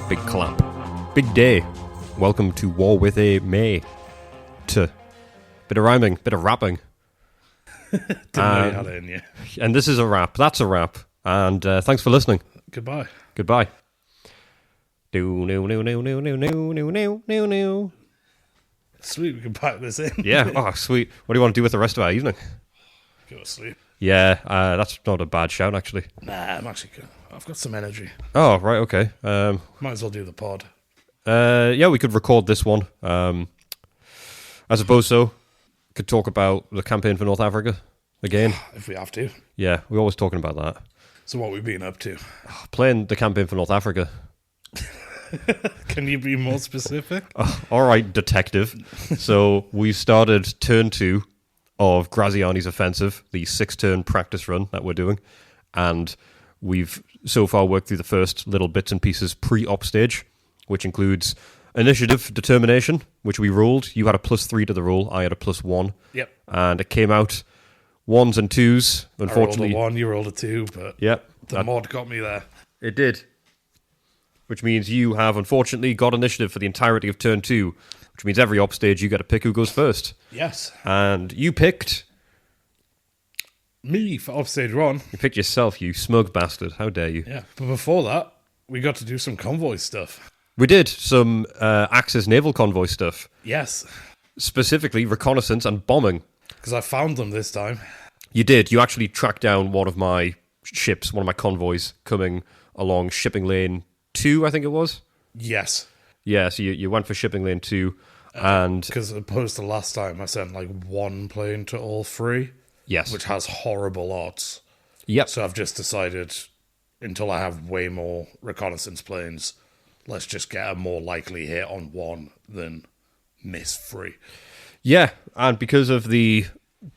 Big clap. Big day. Welcome to War with a May. Bit of rhyming, bit of rapping. Didn't know you had it in you. And this is a rap. That's a rap. And thanks for listening. Goodbye. Goodbye. Do. Sweet, we can pack this in. Yeah, oh, sweet. What do you want to do with the rest of our evening? Go to sleep. Yeah, that's not a bad shout, actually. Nah, I'm actually good. I've got some energy. Oh, right, okay. Might as well do the pod. Yeah, we could record this one. I suppose so. Could talk about the campaign for North Africa again. If we have to. Yeah, we're always talking about that. So what we've been up to. Playing the campaign for North Africa. Can you be more specific? All right, detective. So we started turn 2 of Graziani's offensive, the 6-turn practice run that we're doing. And we've so far worked through the first little bits and pieces pre-op stage, which includes initiative determination, which we rolled. You had a +3 to the roll. I had a +1. Yep. And it came out 1s and 2s. Unfortunately, I rolled a 1, you rolled a 2, but yep, the mod got me there. It did. Which means you have, unfortunately, got initiative for the entirety of turn 2, which means every op stage you get to pick who goes first. Yes. And you picked... Me for offstage 1. You picked yourself, you smug bastard. How dare you? Yeah. But before that, we got to do some convoy stuff. We did some Axis Naval Convoy stuff. Yes. Specifically, reconnaissance and bombing. Because I found them this time. You did. You actually tracked down one of my ships, one of my convoys, coming along shipping lane 2, I think it was. Yes. Yeah, so you went for shipping lane 2, and... Because opposed to last time, I sent like 1 plane to all 3. Yes. Which has horrible odds. Yep. So I've just decided, until I have way more reconnaissance planes, let's just get a more likely hit on 1 than miss 3. Yeah, and because of the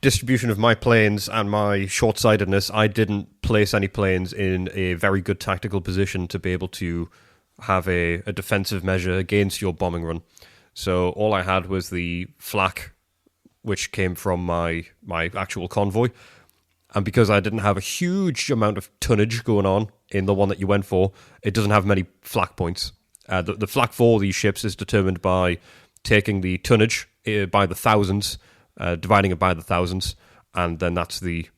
distribution of my planes and my short-sightedness, I didn't place any planes in a very good tactical position to be able to have a defensive measure against your bombing run. So all I had was the flak, which came from my actual convoy. And because I didn't have a huge amount of tonnage going on in the one that you went for, it doesn't have many flak points. The flak for these ships is determined by taking the tonnage by the thousands, dividing it by the thousands, and then that's the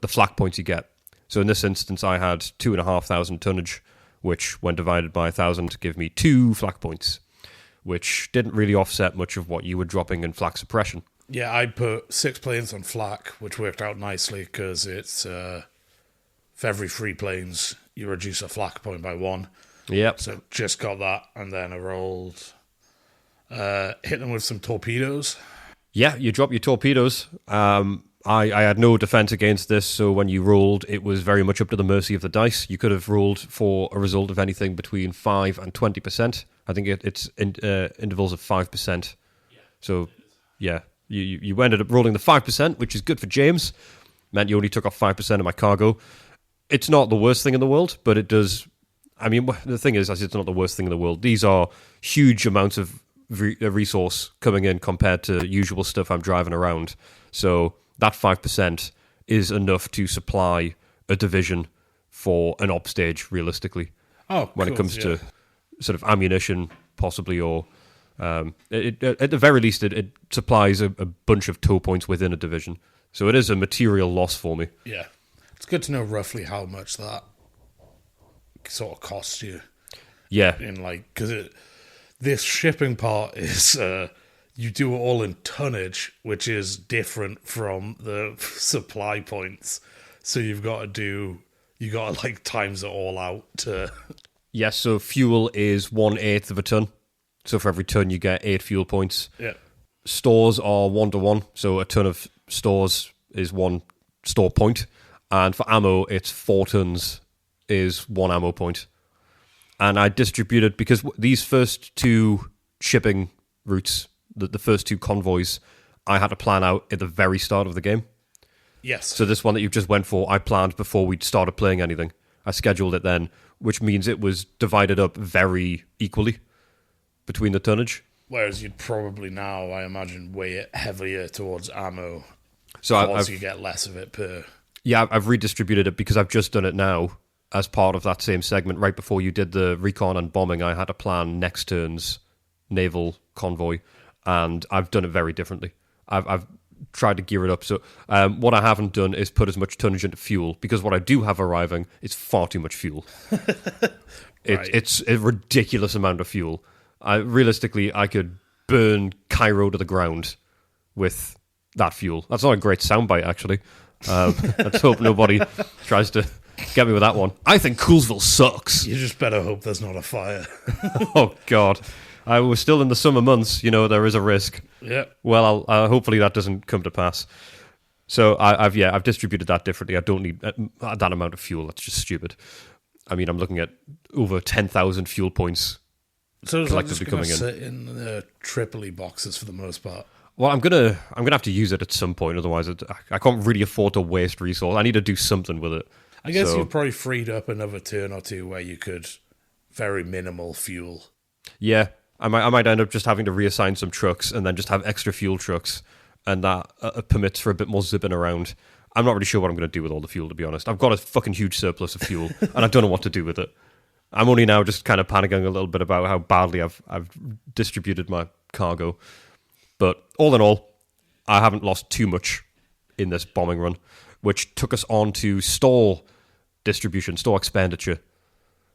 flak points you get. So in this instance, I had 2,500 tonnage, which, when divided by 1,000, give me 2 flak points, which didn't really offset much of what you were dropping in flak suppression. Yeah, I put 6 planes on flak, which worked out nicely because it's for every 3 planes, you reduce a flak point by 1. Yep. So just got that, and then I rolled, hit them with some torpedoes. Yeah, you drop your torpedoes. I had no defense against this, so when you rolled, it was very much up to the mercy of the dice. You could have rolled for a result of anything between 5 and 20%. I think it's in intervals of 5%. Yeah, so, yeah, you ended up rolling the 5%, which is good for James. Meant you only took off 5% of my cargo. It's not the worst thing in the world, but it does... I mean, the thing is, it's not the worst thing in the world. These are huge amounts of resource coming in compared to usual stuff I'm driving around. So that 5% is enough to supply a division for an op stage, realistically. Oh, when cool, it comes to sort of ammunition, possibly, or at the very least, it supplies a bunch of tow points within a division. So it is a material loss for me. Yeah. It's good to know roughly how much that sort of costs you. Yeah. Because this shipping part is you do it all in tonnage, which is different from the supply points. So you've got to times it all out to... Yes, so fuel is 1/8 of a ton. So for every ton you get 8 fuel points. Yeah. Stores are 1-to-1, so a ton of stores is 1 store point. And for ammo, it's 4 tons is 1 ammo point. And I distributed, because these first 2 shipping routes, the first 2 convoys, I had to plan out at the very start of the game. Yes. So this one that you just went for, I planned before we'd started playing anything. I scheduled it then, which means it was divided up very equally between the tonnage. Whereas you'd probably now, I imagine, weigh it heavier towards ammo. So you get less of it per... Yeah, I've redistributed it because I've just done it now. as part of that same segment, right before you did the recon and bombing, I had to plan next turn's naval convoy, and I've done it very differently. I've tried to gear it up. So what I haven't done is put as much tonnage into fuel, because what I do have arriving is far too much fuel. Right. It's a ridiculous amount of fuel. Realistically, I could burn Cairo to the ground with that fuel. That's not a great soundbite, actually. Let's hope nobody tries to get me with that one. I think Coolsville sucks. You just better hope there's not a fire. Oh, God. We're still in the summer months. You know, there is a risk. Yeah. Well, hopefully that doesn't come to pass. So I've distributed that differently. I don't need that amount of fuel. That's just stupid. I mean, I'm looking at over 10,000 fuel points So is that just collectively going coming to in. sit in the Tripoli boxes for the most part? Well, I'm gonna have to use it at some point. Otherwise, I can't really afford to waste resource. I need to do something with it. I guess So- you've probably freed up another turn or two where you could very minimal fuel. Yeah, I might end up just having to reassign some trucks and then just have extra fuel trucks, and that permits for a bit more zipping around. I'm not really sure what I'm going to do with all the fuel, to be honest. I've got a fucking huge surplus of fuel, and I don't know what to do with it. I'm only now just kind of panicking a little bit about how badly I've distributed my cargo. But all in all, I haven't lost too much in this bombing run, which took us on to store distribution, store expenditure,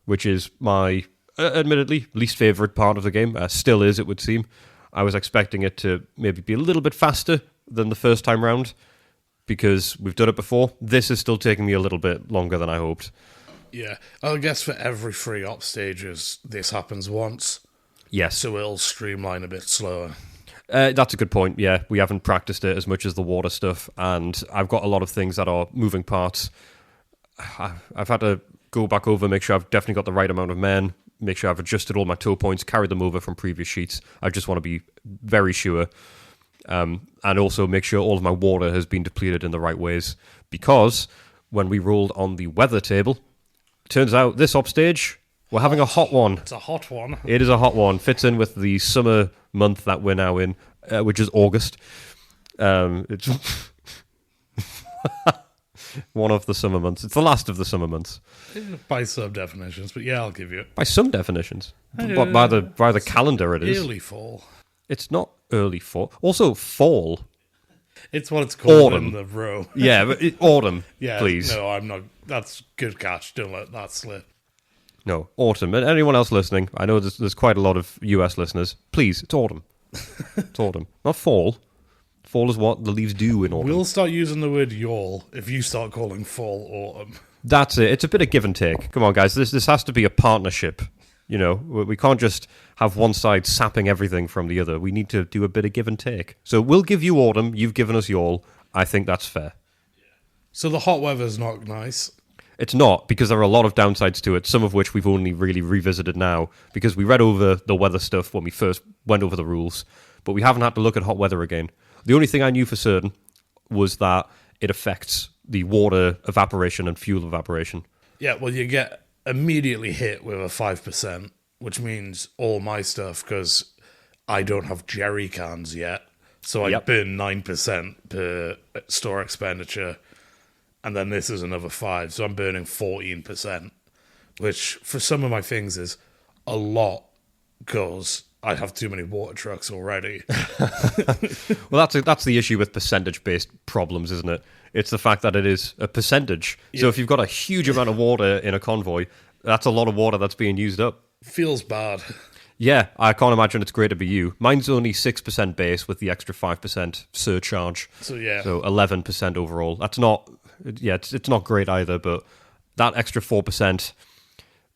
which is my, admittedly, least favourite part of the game. Still is, it would seem. I was expecting it to maybe be a little bit faster than the first time round, because we've done it before. This is still taking me a little bit longer than I hoped. Yeah. I guess for every free op stages, this happens once, Yes, so it'll streamline a bit slower. that's a good point. Yeah, we haven't practiced it as much as the water stuff, and I've got a lot of things that are moving parts. I've had to go back over, make sure I've definitely got the right amount of men, make sure I've adjusted all my tow points, carried them over from previous sheets. I just want to be very sure. And also make sure all of my water has been depleted in the right ways, because when we rolled on the weather table, turns out this op stage, we're having a hot one. It's a hot one. It is a hot one. Fits in with the summer month that we're now in, which is August. It's one of the summer months. It's the last of the summer months. By some definitions, but yeah, I'll give you it. By some definitions. But by the calendar it is. Early fall. It's not early fall. Also, fall. It's what it's called Autumn. in the row. Yeah, but autumn, Yeah, please. No, I'm not. That's good catch. Don't let that slip. No, autumn. And anyone else listening, I know there's quite a lot of US listeners. Please, it's autumn. It's autumn. Not fall. Fall is what the leaves do in autumn. We'll start using the word yawl if you start calling fall autumn. That's it. It's a bit of give and take. Come on, guys. This has to be a partnership. You know, we can't just have one side sapping everything from the other. We need to do a bit of give and take. So we'll give you autumn. You've given us yawl. I think that's fair. So the hot weather's not nice. It's not, because there are a lot of downsides to it, some of which we've only really revisited now, because we read over the weather stuff when we first went over the rules, but we haven't had to look at hot weather again. The only thing I knew for certain was that it affects the water evaporation and fuel evaporation. Yeah, well, you get immediately hit with a 5%, which means all my stuff, because I don't have jerry cans yet, so I Yep. burn 9% per store expenditure, and then this is another 5, so I'm burning 14%, which for some of my things is a lot, because I have too many water trucks already. Well, that's the issue with percentage-based problems, isn't it? It's the fact that it is a percentage. So if you've got a huge amount of water in a convoy, that's a lot of water that's being used up. Feels bad. Yeah, I can't imagine it's great to be you. Mine's only 6% base with the extra 5% surcharge. So yeah, So 11% overall. That's not, yeah, it's not great either, but that extra 4%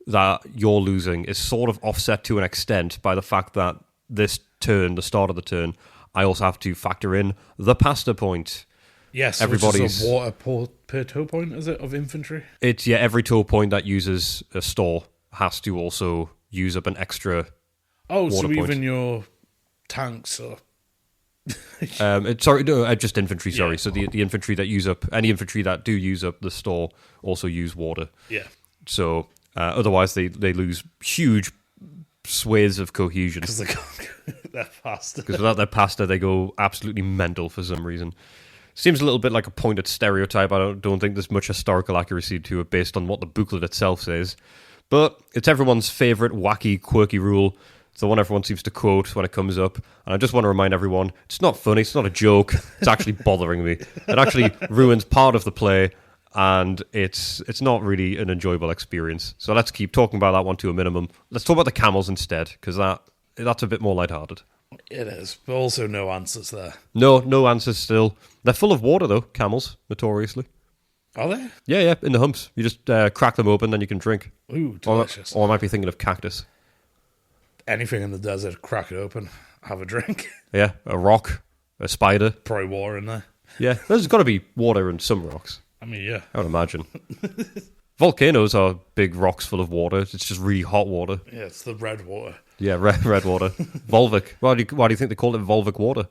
that you're losing is sort of offset to an extent by the fact that this turn, the start of the turn, I also have to factor in the pasta point. yes, everybody's- which is a water per tow point, is it, of infantry? It's, yeah, every tow point that uses a store has to also use up an extra. Oh, so Water point. even your tanks are... Just infantry. Sorry, Yeah. so the infantry that use up any infantry that do use up the store also use water. Yeah. So otherwise, they lose huge swathes of cohesion Because they're faster. because without their pasta, they go absolutely mental for some reason. Seems a little bit like a pointed stereotype. I don't think there's much historical accuracy to it based on what the booklet itself says. But it's everyone's favourite wacky, quirky rule. It's the one everyone seems to quote when it comes up. And I just want to remind everyone, it's not funny, it's not a joke. It's actually bothering me. It actually ruins part of the play, and it's not really an enjoyable experience. So let's keep talking about that one to a minimum. Let's talk about the camels instead, because that's a bit more lighthearted. It is, but also no answers there. No answers still. They're full of water, though, camels, notoriously. Are they? Yeah, in the humps. You just crack them open, then you can drink. Ooh, delicious. Or I might be thinking of cactus. Anything in the desert, crack it open, have a drink. Yeah, a rock, a spider. Probably water in there. Yeah, there's got to be water in some rocks. I mean, yeah. I would imagine. Volcanoes are big rocks full of water. It's just really hot water. Yeah, it's the red water. Yeah, red water. Volvic. Why do you think they call it Volvic water?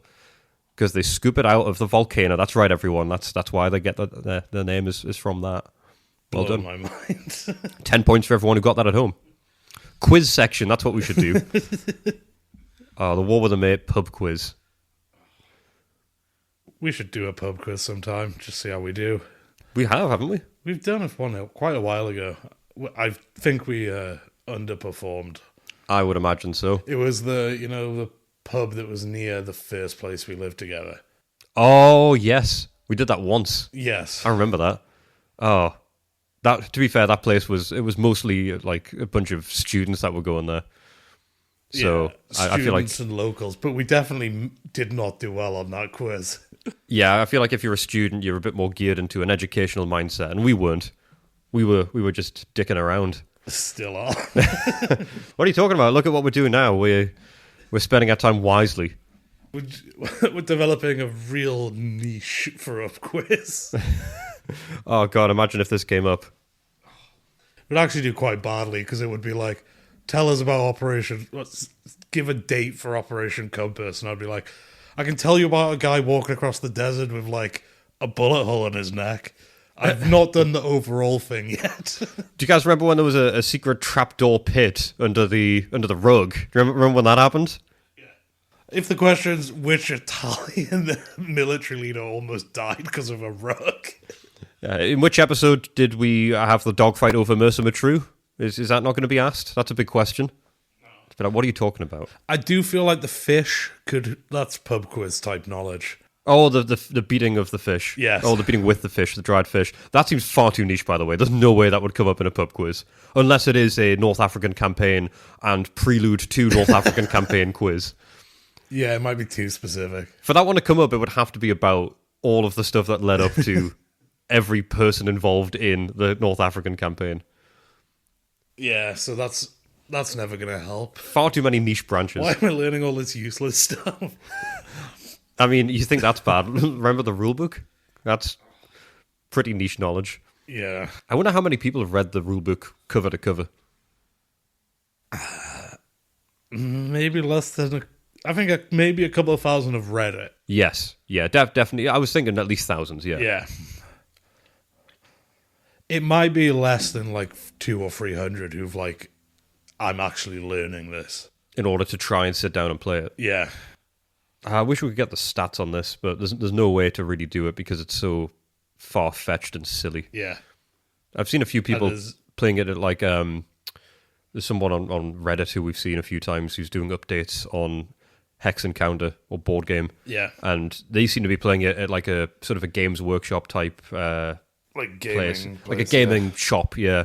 Because they scoop it out of the volcano. That's right, everyone. That's why they get the name is from that. Well Blown done. my mind. 10 points for everyone who got that at home. Quiz section. That's what we should do. The War with a Mate pub quiz. We should do a pub quiz sometime, just see how we do. We have, haven't we? We've done one quite a while ago. I think we underperformed. I would imagine so. It was the pub that was near the first place we lived together. Oh, yes. We did that once. Yes. I remember that. Oh, that. To be fair, that place was mostly like a bunch of students that were going there. So yeah, I feel like students and locals, but we definitely did not do well on that quiz. Yeah, I feel like if you're a student, you're a bit more geared into an educational mindset, and we weren't. We were just dicking around. Still are. What are you talking about? Look at what we're doing now. We're spending our time wisely. We're developing a real niche for a quiz. Oh god, imagine if this came up. We'd actually do quite badly because it would be like, tell us about give a date for Operation Compass, and I'd be like, I can tell you about a guy walking across the desert with like a bullet hole in his neck. I've not done the overall thing yet. Do you guys remember when there was a secret trapdoor pit under the rug? Do you remember when that happened? Yeah. If the question's which Italian military leader almost died because of a rug. In which episode did we have the dogfight over Mercer Matru? Is that not going to be asked? That's a big question. But like, what are you talking about? I do feel like the fish that's pub quiz type knowledge. Oh, the beating of the fish. Yes. Oh, the beating with the fish, the dried fish. That seems far too niche, by the way. There's no way that would come up in a pub quiz. Unless it is a North African campaign and prelude to North African campaign quiz. Yeah, it might be too specific. For that one to come up, it would have to be about all of the stuff that led up to every person involved in the North African campaign. Yeah, so that's never going to help. Far too many niche branches. Why am I learning all this useless stuff? I mean, you think that's bad. Remember the rulebook? That's pretty niche knowledge. Yeah. I wonder how many people have read the rulebook cover to cover. Maybe less than... I think maybe a couple of thousand have read it. Yes. Yeah, definitely. I was thinking at least thousands, yeah. Yeah. It might be less than like 200 or 300 who've like, I'm actually learning this. In order to try and sit down and play it. Yeah. I wish we could get the stats on this, but there's no way to really do it because it's so far-fetched and silly. Yeah. I've seen a few people playing it at like... there's someone on Reddit who we've seen a few times who's doing updates on Hex Encounter or board game. Yeah. And they seem to be playing it at like a sort of a Games Workshop type like gaming place. Like a gaming shop, yeah.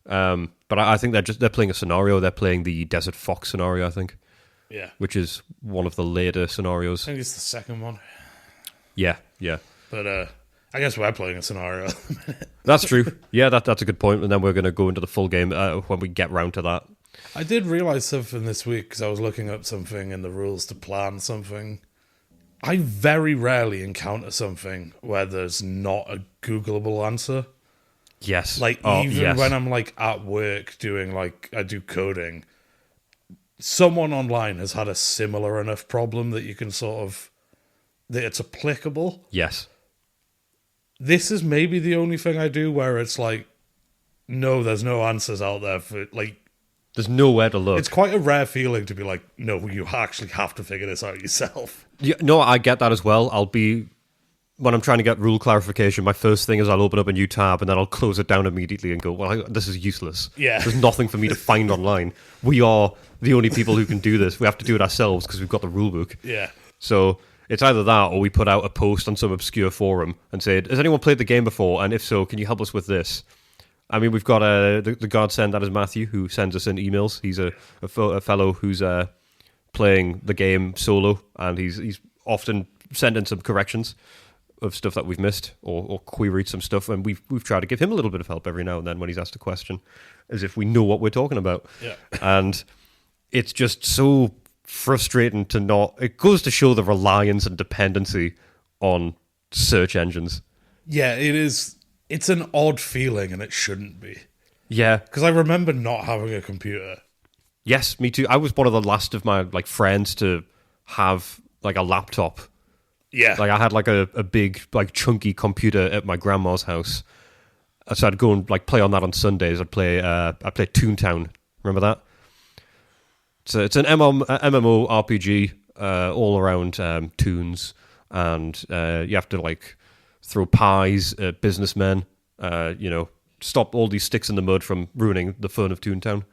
But I think they're playing a scenario. They're playing the Desert Fox scenario, I think. Yeah. Which is one of the later scenarios. I think it's the second one. Yeah. But I guess we're playing a scenario. That's true. Yeah, that's a good point. And then we're going to go into the full game when we get round to that. I did realise something this week because I was looking up something in the rules to plan something. I very rarely encounter something where there's not a Googleable answer. Yes. Like, even when I'm, like, at work doing, like, I do coding, someone online has had a similar enough problem that you can sort of... that it's applicable. Yes. This is maybe the only thing I do where it's like, no, there's no answers out there for, like... There's nowhere to look. It's quite a rare feeling to be like, no, you actually have to figure this out yourself. Yeah, no, I get that as well. I'll be when I'm trying to get rule clarification, my first thing is I'll open up a new tab and then I'll close it down immediately and go, well, this is useless. Yeah. There's nothing for me to find online. We are the only people who can do this. We have to do it ourselves because we've got the rule book. Yeah. So it's either that or we put out a post on some obscure forum and say, has anyone played the game before? And if so, can you help us with this? I mean, we've got the godsend, that is Matthew, who sends us in emails. He's a fellow who's playing the game solo, and he's often sent in some corrections of stuff that we've missed or queried some stuff, and we've tried to give him a little bit of help every now and then when he's asked a question, as if we know what we're talking about. Yeah. And it's just so frustrating to not... It goes to show the reliance and dependency on search engines. Yeah, it is. It's an odd feeling, and it shouldn't be. Yeah. Because I remember not having a computer. Yes, me too. I was one of the last of my friends to have a laptop. Yeah. I had a big chunky computer at my grandma's house. So I'd go and play on that on Sundays. I'd play Toontown. Remember that? So it's an MMO RPG all around toons, and you have to throw pies at businessmen. Stop all these sticks in the mud from ruining the fun of Toontown.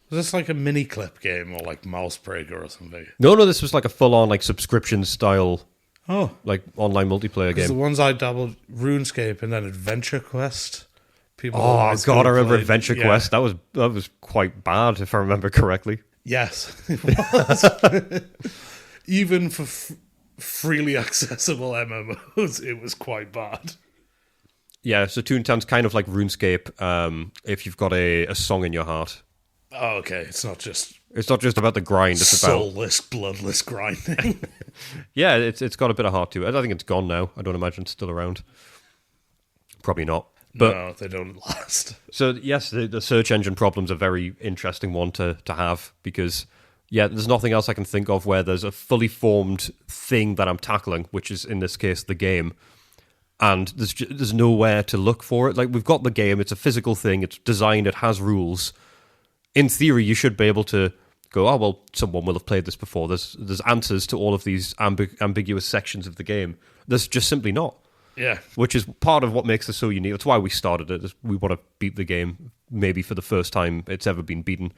Was this like a mini clip game or Mousebreaker or something? No, this was a full on subscription style. Oh, online multiplayer game. The ones I dabbled, RuneScape and then Adventure Quest. People. Oh God, I remember Adventure Quest. That was quite bad, if I remember correctly. Yes, it was. Even for freely accessible MMOs, it was quite bad. Yeah, so Toontown's kind of like RuneScape. If you've got a song in your heart. Oh, okay. It's not just about the grind. It's soulless, bloodless grinding. Yeah, it's got a bit of heart to it. I think it's gone now. I don't imagine it's still around. Probably not. But, no, they don't last. So yes, the search engine problem's a very interesting one to have because there's nothing else I can think of where there's a fully formed thing that I'm tackling, which is in this case the game, and there's nowhere to look for it. We've got the game; it's a physical thing. It's designed. It has rules. In theory, you should be able to go, oh, well, someone will have played this before. There's answers to all of these ambiguous sections of the game. There's just simply not. Yeah. Which is part of what makes this so unique. That's why we started it. We want to beat the game, maybe for the first time it's ever been beaten.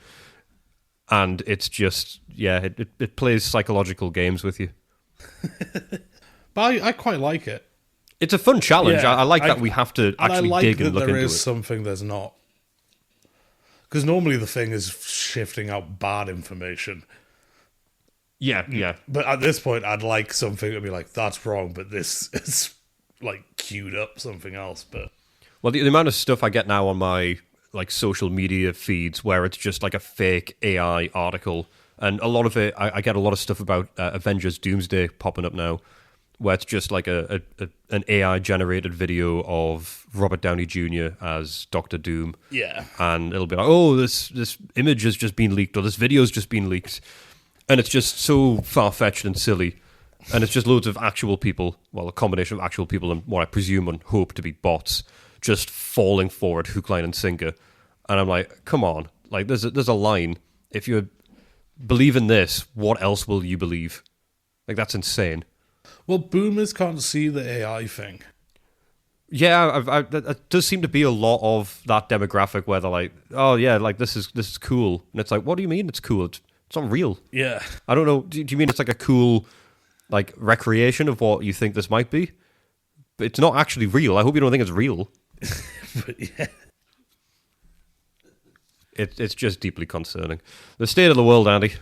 And it's just, it plays psychological games with you. But I quite like it. It's a fun challenge. Yeah, I like that we have to actually dig and look into it. There is something there's not. Because normally the thing is shifting out bad information. Yeah. But at this point, I'd like something to be like, that's wrong, but this is queued up something else. But well, the amount of stuff I get now on my social media feeds where it's just a fake AI article, and a lot of it, I get a lot of stuff about Avengers Doomsday popping up now, where it's just an AI generated video of Robert Downey Jr. as Doctor Doom. Yeah. And it'll be like, oh, this image has just been leaked, or this video's just been leaked. And it's just so far-fetched and silly. And it's just loads of actual people, well, a combination of actual people and what I presume and hope to be bots, just falling for it, hook, line, and sinker. And I'm like, come on. There's a line. If you believe in this, what else will you believe? That's insane. Well, boomers can't see the AI thing. Yeah, it does seem to be a lot of that demographic where they're like, oh yeah, this is cool, and it's like, what do you mean it's cool? It's not real. Yeah, I don't know. Do you mean it's a cool recreation of what you think this might be? But it's not actually real. I hope you don't think it's real. But yeah, it's just deeply concerning. The state of the world, Andy.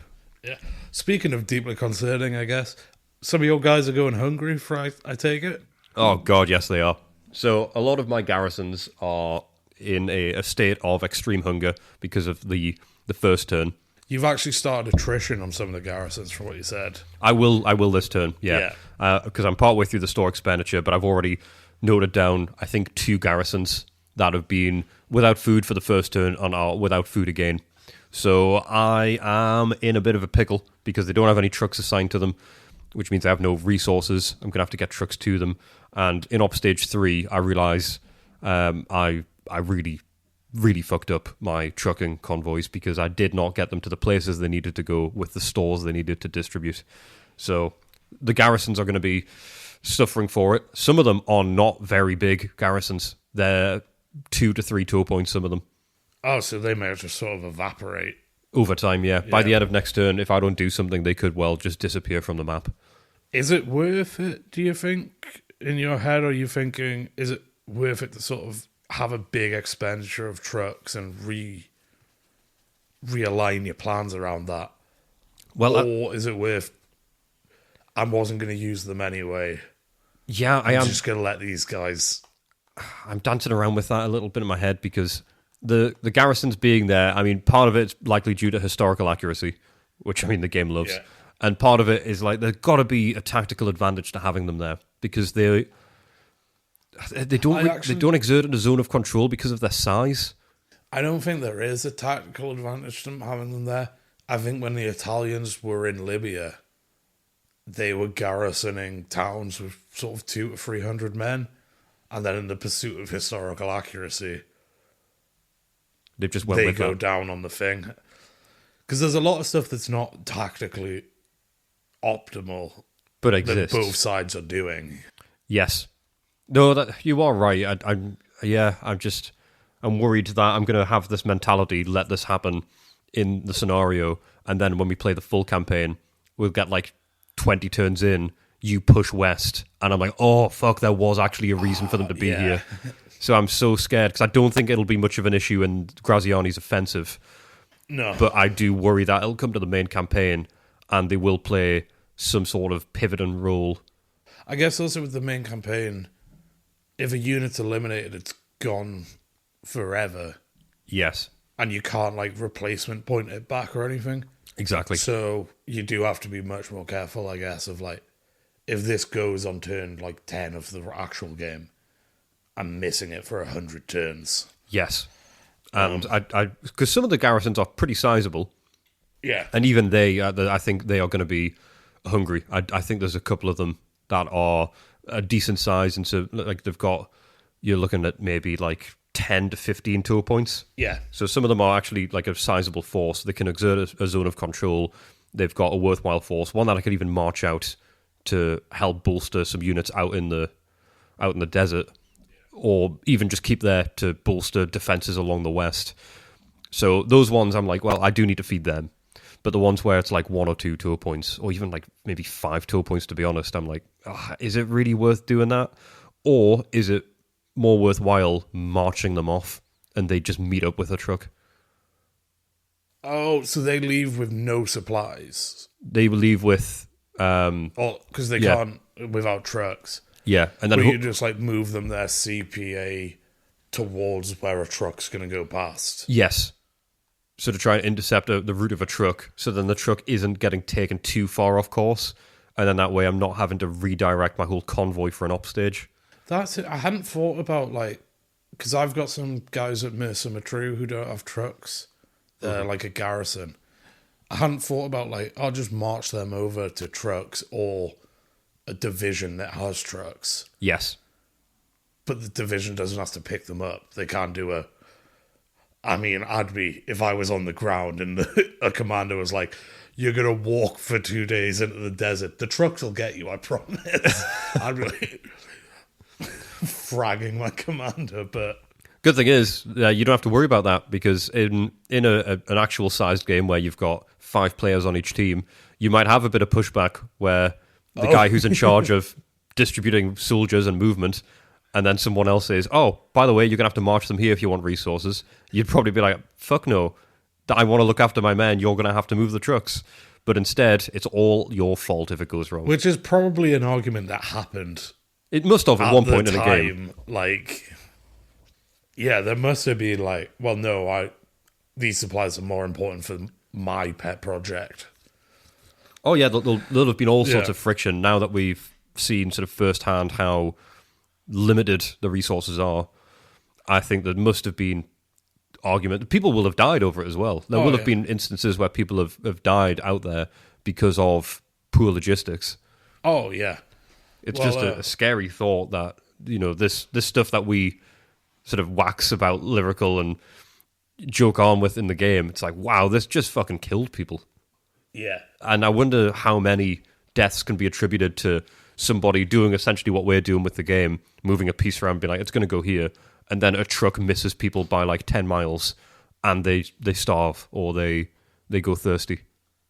Yeah. Speaking of deeply concerning, I guess. Some of your guys are going hungry, I take it? Oh, God, yes, they are. So a lot of my garrisons are in a state of extreme hunger because of the first turn. You've actually started attrition on some of the garrisons from what you said. I will this turn, yeah. Because I'm partway through the store expenditure, but I've already noted down, I think, 2 garrisons that have been without food for the first turn and are without food again. So I am in a bit of a pickle because they don't have any trucks assigned to them, which means I have no resources. I'm going to have to get trucks to them. And in Op Stage 3, I realise I really, really fucked up my trucking convoys because I did not get them to the places they needed to go with the stores they needed to distribute. So the garrisons are going to be suffering for it. Some of them are not very big garrisons. They're 2 to 3 tour points, some of them. Oh, so they may just sort of evaporate. Over time, yeah. By the end of next turn, if I don't do something, they could well just disappear from the map. Is it worth it, do you think, in your head? Or are you thinking, is it worth it to sort of have a big expenditure of trucks and realign your plans around that? Well, or is it worth, I wasn't going to use them anyway. Yeah, I am. I'm just going to let these guys... I'm dancing around with that a little bit in my head because the garrisons being there, I mean, part of it's likely due to historical accuracy, which, I mean, the game loves. Yeah. And part of it is like there's got to be a tactical advantage to having them there because they don't exert a zone of control because of their size. I don't think there is a tactical advantage to having them there. I think when the Italians were in Libya, they were garrisoning towns with sort of 200 to 300 men, and then in the pursuit of historical accuracy, they go down on the thing. Because there's a lot of stuff that's not tactically optimal, but exists. That both sides are doing. Yes, no, you are right. I'm worried that I'm going to have this mentality, let this happen in the scenario, and then when we play the full campaign, we'll get like 20 turns in, you push west, and I'm like, oh, fuck, there was actually a reason for them to be here. So I'm so scared, because I don't think it'll be much of an issue in Graziani's offensive. No. But I do worry that it'll come to the main campaign, and they will play some sort of pivoting role. I guess also with the main campaign, if a unit's eliminated, it's gone forever. Yes. And you can't, like, replacement point it back or anything. Exactly. So you do have to be much more careful, I guess, of, like, if this goes on turn, like, 10 of the actual game, I'm missing it for 100 turns. Yes. And because some of the garrisons are pretty sizable. Yeah. And even they, I think they are going to be hungry. I think there's a couple of them that are a decent size. And so, like, you're looking at maybe, like, 10 to 15 tour points. Yeah. So some of them are actually like a sizable force. They can exert a zone of control. They've got a worthwhile force. One that I could even march out to help bolster some units out in the desert, or even just keep there to bolster defenses along the west. So those ones I'm like, well, I do need to feed them. But the ones where it's like 1 or 2 tour points, or even like maybe 5 tour points, to be honest, I'm like, is it really worth doing that? Or is it more worthwhile marching them off and they just meet up with a truck? Oh, so they leave with no supplies? They leave with... because they can't without trucks. Yeah, and then you just like move them their CPA towards where a truck's going to go past. Yes. So to try and intercept the route of a truck, so then the truck isn't getting taken too far off course, and then that way I'm not having to redirect my whole convoy for an op stage. That's it. I hadn't thought about, like, because I've got some guys at Mercer Matru who don't have trucks. They're like a garrison. I hadn't thought about, like, I'll just march them over to trucks or a division that has trucks. Yes. But the division doesn't have to pick them up. They can't do I'd be, if I was on the ground and a commander was like, you're going to walk for 2 days into the desert, the trucks will get you, I promise. I'd be like, fragging my commander, but... Good thing is, you don't have to worry about that, because in an actual sized game where you've got 5 players on each team, you might have a bit of pushback where the guy who's in charge of distributing soldiers and movement, and then someone else says, oh, by the way, you're going to have to march them here if you want resources. You'd probably be like, fuck no, I want to look after my men, you're going to have to move the trucks. But instead, it's all your fault if it goes wrong. Which is probably an argument that happened. It must have at one point in a game. Like, yeah, there must have been like, well, no, these supplies are more important for my pet project. Oh yeah, there'll have been all sorts of friction now that we've seen sort of firsthand how limited the resources are. I think there must have been argument. People will have died over it as well. There will have been instances where people have died out there because of poor logistics. Oh yeah. It's just a scary thought that, you know, this stuff that we sort of wax about lyrical and joke on with in the game, it's like, wow, this just fucking killed people. Yeah. And I wonder how many deaths can be attributed to somebody doing essentially what we're doing with the game, moving a piece around, being like, it's going to go here, and then a truck misses people by like 10 miles, and they starve, or they go thirsty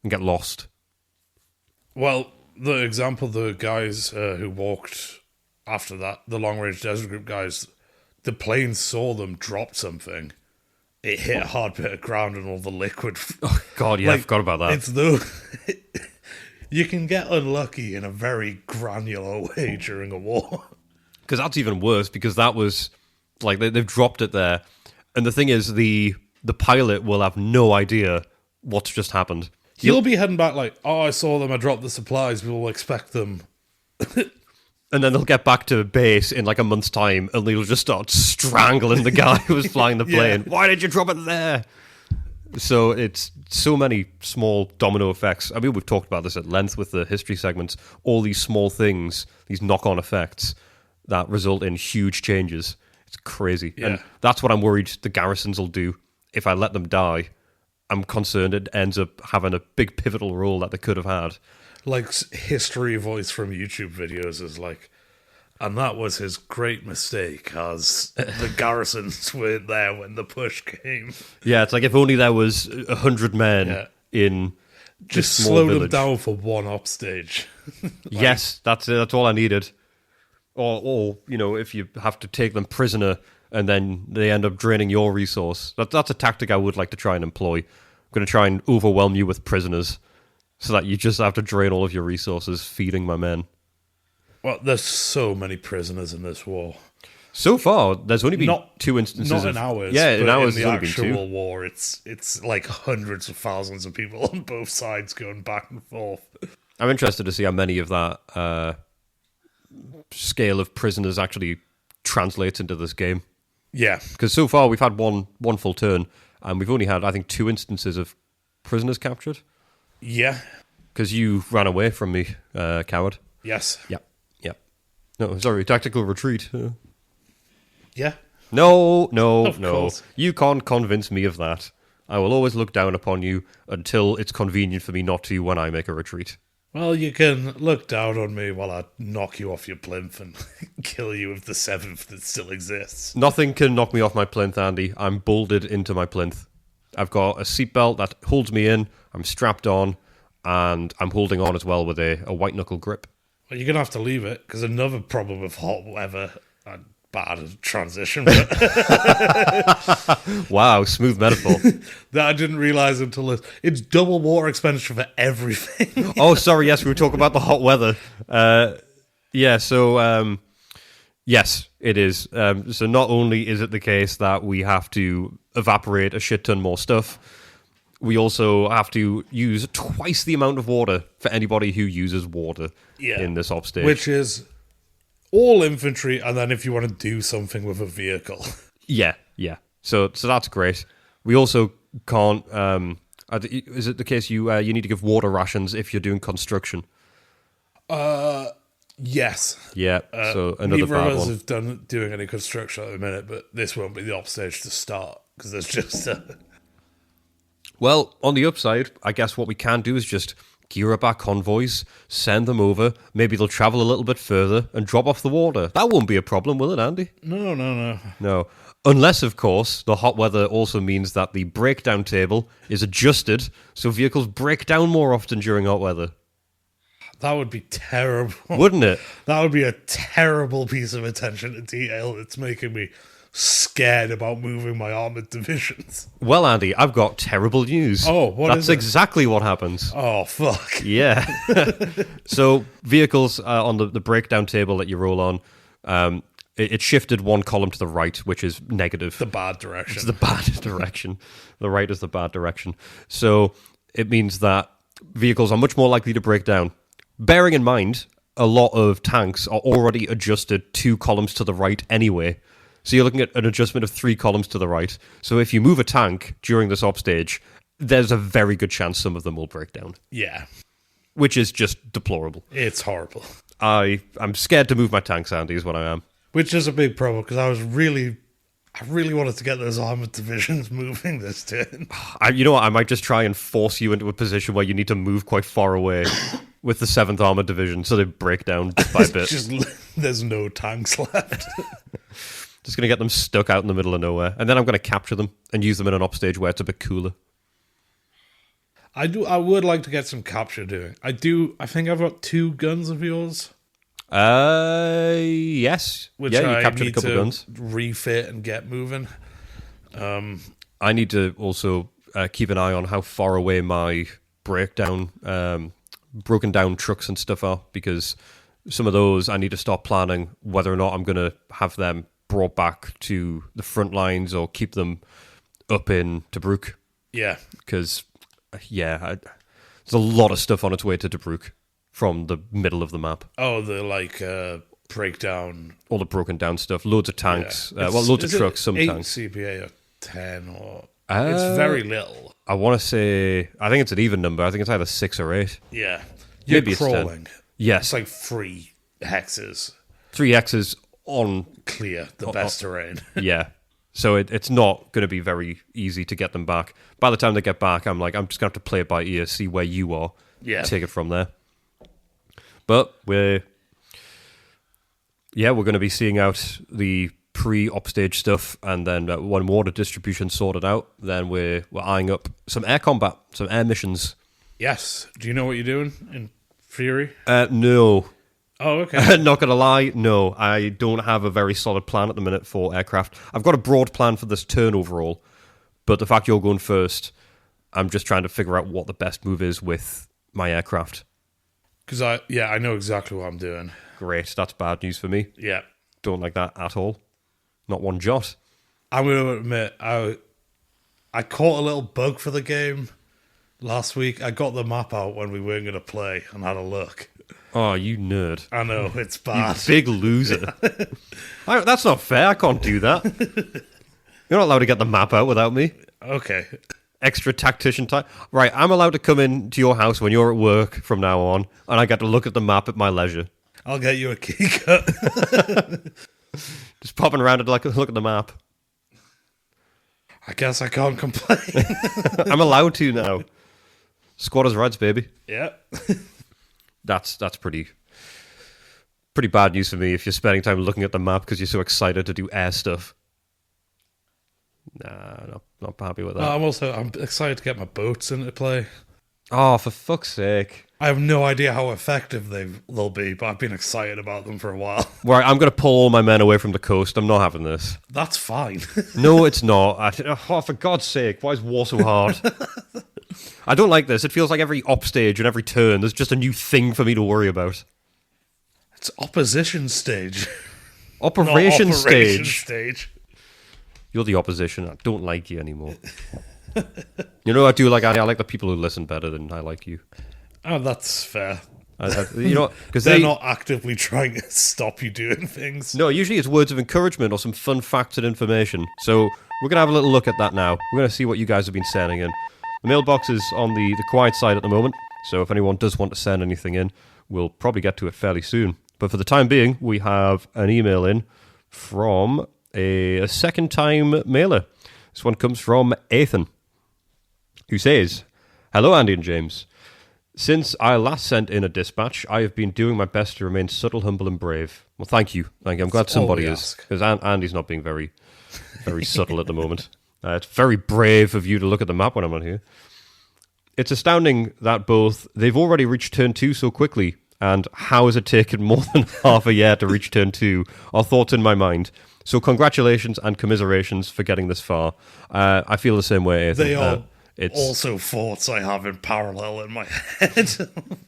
and get lost. Well, the example, the guys who walked after that, the long-range desert group guys, the plane saw them drop something. It hit a hard bit of ground and all the liquid... Oh, God, yeah, I forgot about that. It's though... You can get unlucky in a very granular way during a war. Because that's even worse, because that was... Like, they've dropped it there. And the thing is, the pilot will have no idea what's just happened. He'll be heading back like, oh, I saw them, I dropped the supplies, we'll expect them. And then they'll get back to base in like a month's time, and they'll just start strangling the guy who was flying the plane. Yeah. Why did you drop it there? So it's so many small domino effects. I mean, we've talked about this at length with the history segments. All these small things, these knock-on effects that result in huge changes. It's crazy. Yeah. And that's what I'm worried the garrisons will do if I let them die. I'm concerned it ends up having a big pivotal role that they could have had. Like history voice from YouTube videos is like, and that was his great mistake, as the garrisons weren't there when the push came. Yeah, it's like if only there was 100 men in just small slow village. them down for one upstage. Yes, that's all I needed. Or you know, if you have to take them prisoner and then they end up draining your resource, that's a tactic I would like to try and employ. I'm going to try and overwhelm you with prisoners, so that you just have to drain all of your resources feeding my men. Well, there's so many prisoners in this war. So far, there's only been 2 instances. Not in ours. Yeah, in ours, in the there's only been 2. actual war, it's like hundreds of thousands of people on both sides going back and forth. I'm interested to see how many of that scale of prisoners actually translates into this game. Yeah. Because so far, we've had one full turn, and we've only had, I think, 2 instances of prisoners captured. Yeah. Because you ran away from me, coward. Yes. Yep. No, sorry, tactical retreat. Yeah. No. Course. You can't convince me of that. I will always look down upon you until it's convenient for me not to when I make a retreat. Well, you can look down on me while I knock you off your plinth and kill you with the 7th that still exists. Nothing can knock me off my plinth, Andy. I'm bolted into my plinth. I've got a seatbelt that holds me in, I'm strapped on, and I'm holding on as well with a white-knuckle grip. Well, you're going to have to leave it, because another problem with hot weather, bad transition, but wow, smooth metaphor. that I didn't realise until it's double water expenditure for everything. Oh, sorry, yes, we were talking about the hot weather. Yes, it is. So not only is it the case that we have to evaporate a shit ton more stuff, we also have to use twice the amount of water for anybody who uses water in this op stage. Which is all infantry, and then if you want to do something with a vehicle. Yeah. So that's great. We also can't... is it the case you need to give water rations if you're doing construction? Yes. Yeah, so another neither bad of us one. have doing any construction at the minute, but this won't be the op stage to start, because there's just... Well, on the upside, I guess what we can do is just gear up our convoys, send them over, maybe they'll travel a little bit further and drop off the water. That won't be a problem, will it, Andy? No. Unless, of course, the hot weather also means that the breakdown table is adjusted so vehicles break down more often during hot weather. That would be terrible. Wouldn't it? That would be a terrible piece of attention to detail. It's making me scared about moving my armoured divisions. Well, Andy, I've got terrible news. Oh, That's exactly what happens. Oh, fuck. Yeah. So vehicles on the breakdown table that you roll on, it shifted one column to the right, which is negative. The bad direction. It's the bad direction. The right is the bad direction. So it means that vehicles are much more likely to break down. Bearing in mind, a lot of tanks are already adjusted 2 columns to the right anyway. So you're looking at an adjustment of 3 columns to the right. So if you move a tank during this op stage, there's a very good chance some of them will break down. Yeah. Which is just deplorable. It's horrible. I'm scared to move my tanks, Andy, is what I am. Which is a big problem, because I really wanted to get those armoured divisions moving this turn. You know what? I might just try and force you into a position where you need to move quite far away. with the 7th Armored Division, so they break down bit by bit. There's no tanks left. Just going to get them stuck out in the middle of nowhere. And then I'm going to capture them and use them in an upstage where it's a bit cooler. I would like to get some capture doing. I think I've got 2 guns of yours. Yes. Which you I captured need a couple to guns. refit and get moving. I need to also keep an eye on how far away my broken down trucks and stuff are, because some of those I need to start planning whether or not I'm going to have them brought back to the front lines or keep them up in Tobruk. Yeah. Because, there's a lot of stuff on its way to Tobruk from the middle of the map. Oh, the breakdown. All the broken down stuff. Loads of tanks. Yeah. Loads of trucks, some 8 tanks. CPA or 10 or... it's very little. I want to say... I think it's an even number. I think it's either 6 or 8. Yeah. Maybe You're crawling. It's 10. Yes. It's like 3 hexes. 3 X's on... Clear the best terrain. Yeah. So it's not going to be very easy to get them back. By the time they get back, I'm just going to have to play it by ear, see where you are, take it from there. But we're going to be seeing out the pre-upstage stuff, and then when water distribution sorted out, then we're eyeing up some air combat, some air missions. Yes. Do you know what you're doing in Fury? No. Oh, okay. Not going to lie, no. I don't have a very solid plan at the minute for aircraft. I've got a broad plan for this turn overall, but the fact you're going first, I'm just trying to figure out what the best move is with my aircraft. Because I know exactly what I'm doing. Great, that's bad news for me. Yeah. Don't like that at all. Not one jot. I'm going to admit, I caught a little bug for the game last week. I got the map out when we weren't going to play and had a look. Oh, you nerd. I know, it's bad. You big loser. That's not fair, I can't do that. You're not allowed to get the map out without me. Okay. Extra tactician time. Right, I'm allowed to come into your house when you're at work from now on, and I get to look at the map at my leisure. I'll get you a key cut. Just popping around to look at the map. I guess I can't complain. I'm allowed to now. Squatters' rights, baby. Yeah. That's pretty bad news for me if you're spending time looking at the map because you're so excited to do air stuff. Nah, not happy with that. I'm excited to get my boats into play. Oh, for fuck's sake. I have no idea how effective they'll be, but I've been excited about them for a while. Right, I'm going to pull all my men away from the coast. I'm not having this. That's fine. No, it's not. For God's sake, why is war so hard? I don't like this. It feels like every upstage and every turn, there's just a new thing for me to worry about. It's opposition stage. Operation stage. You're the opposition. I don't like you anymore. You know, I do like I like the people who listen better than I like you. Oh, that's fair. Because they're not actively trying to stop you doing things. No, usually it's words of encouragement or some fun facts and information. So we're going to have a little look at that now. We're going to see what you guys have been sending in. The mailbox is on the quiet side at the moment, so if anyone does want to send anything in, we'll probably get to it fairly soon. But for the time being, we have an email in from a second-time mailer. This one comes from Ethan, who says, "Hello, Andy and James. Since I last sent in a dispatch, I have been doing my best to remain subtle, humble, and brave." Well, thank you. I'm glad somebody is, because Andy's not being very, very subtle at the moment. It's very brave of you to look at the map when I'm not here. It's astounding that both they've already reached turn 2 so quickly, and how has it taken more than half a year to reach turn 2 are thoughts in my mind. So congratulations and commiserations for getting this far. I feel the same way, Ethan. They are also thoughts I have in parallel in my head.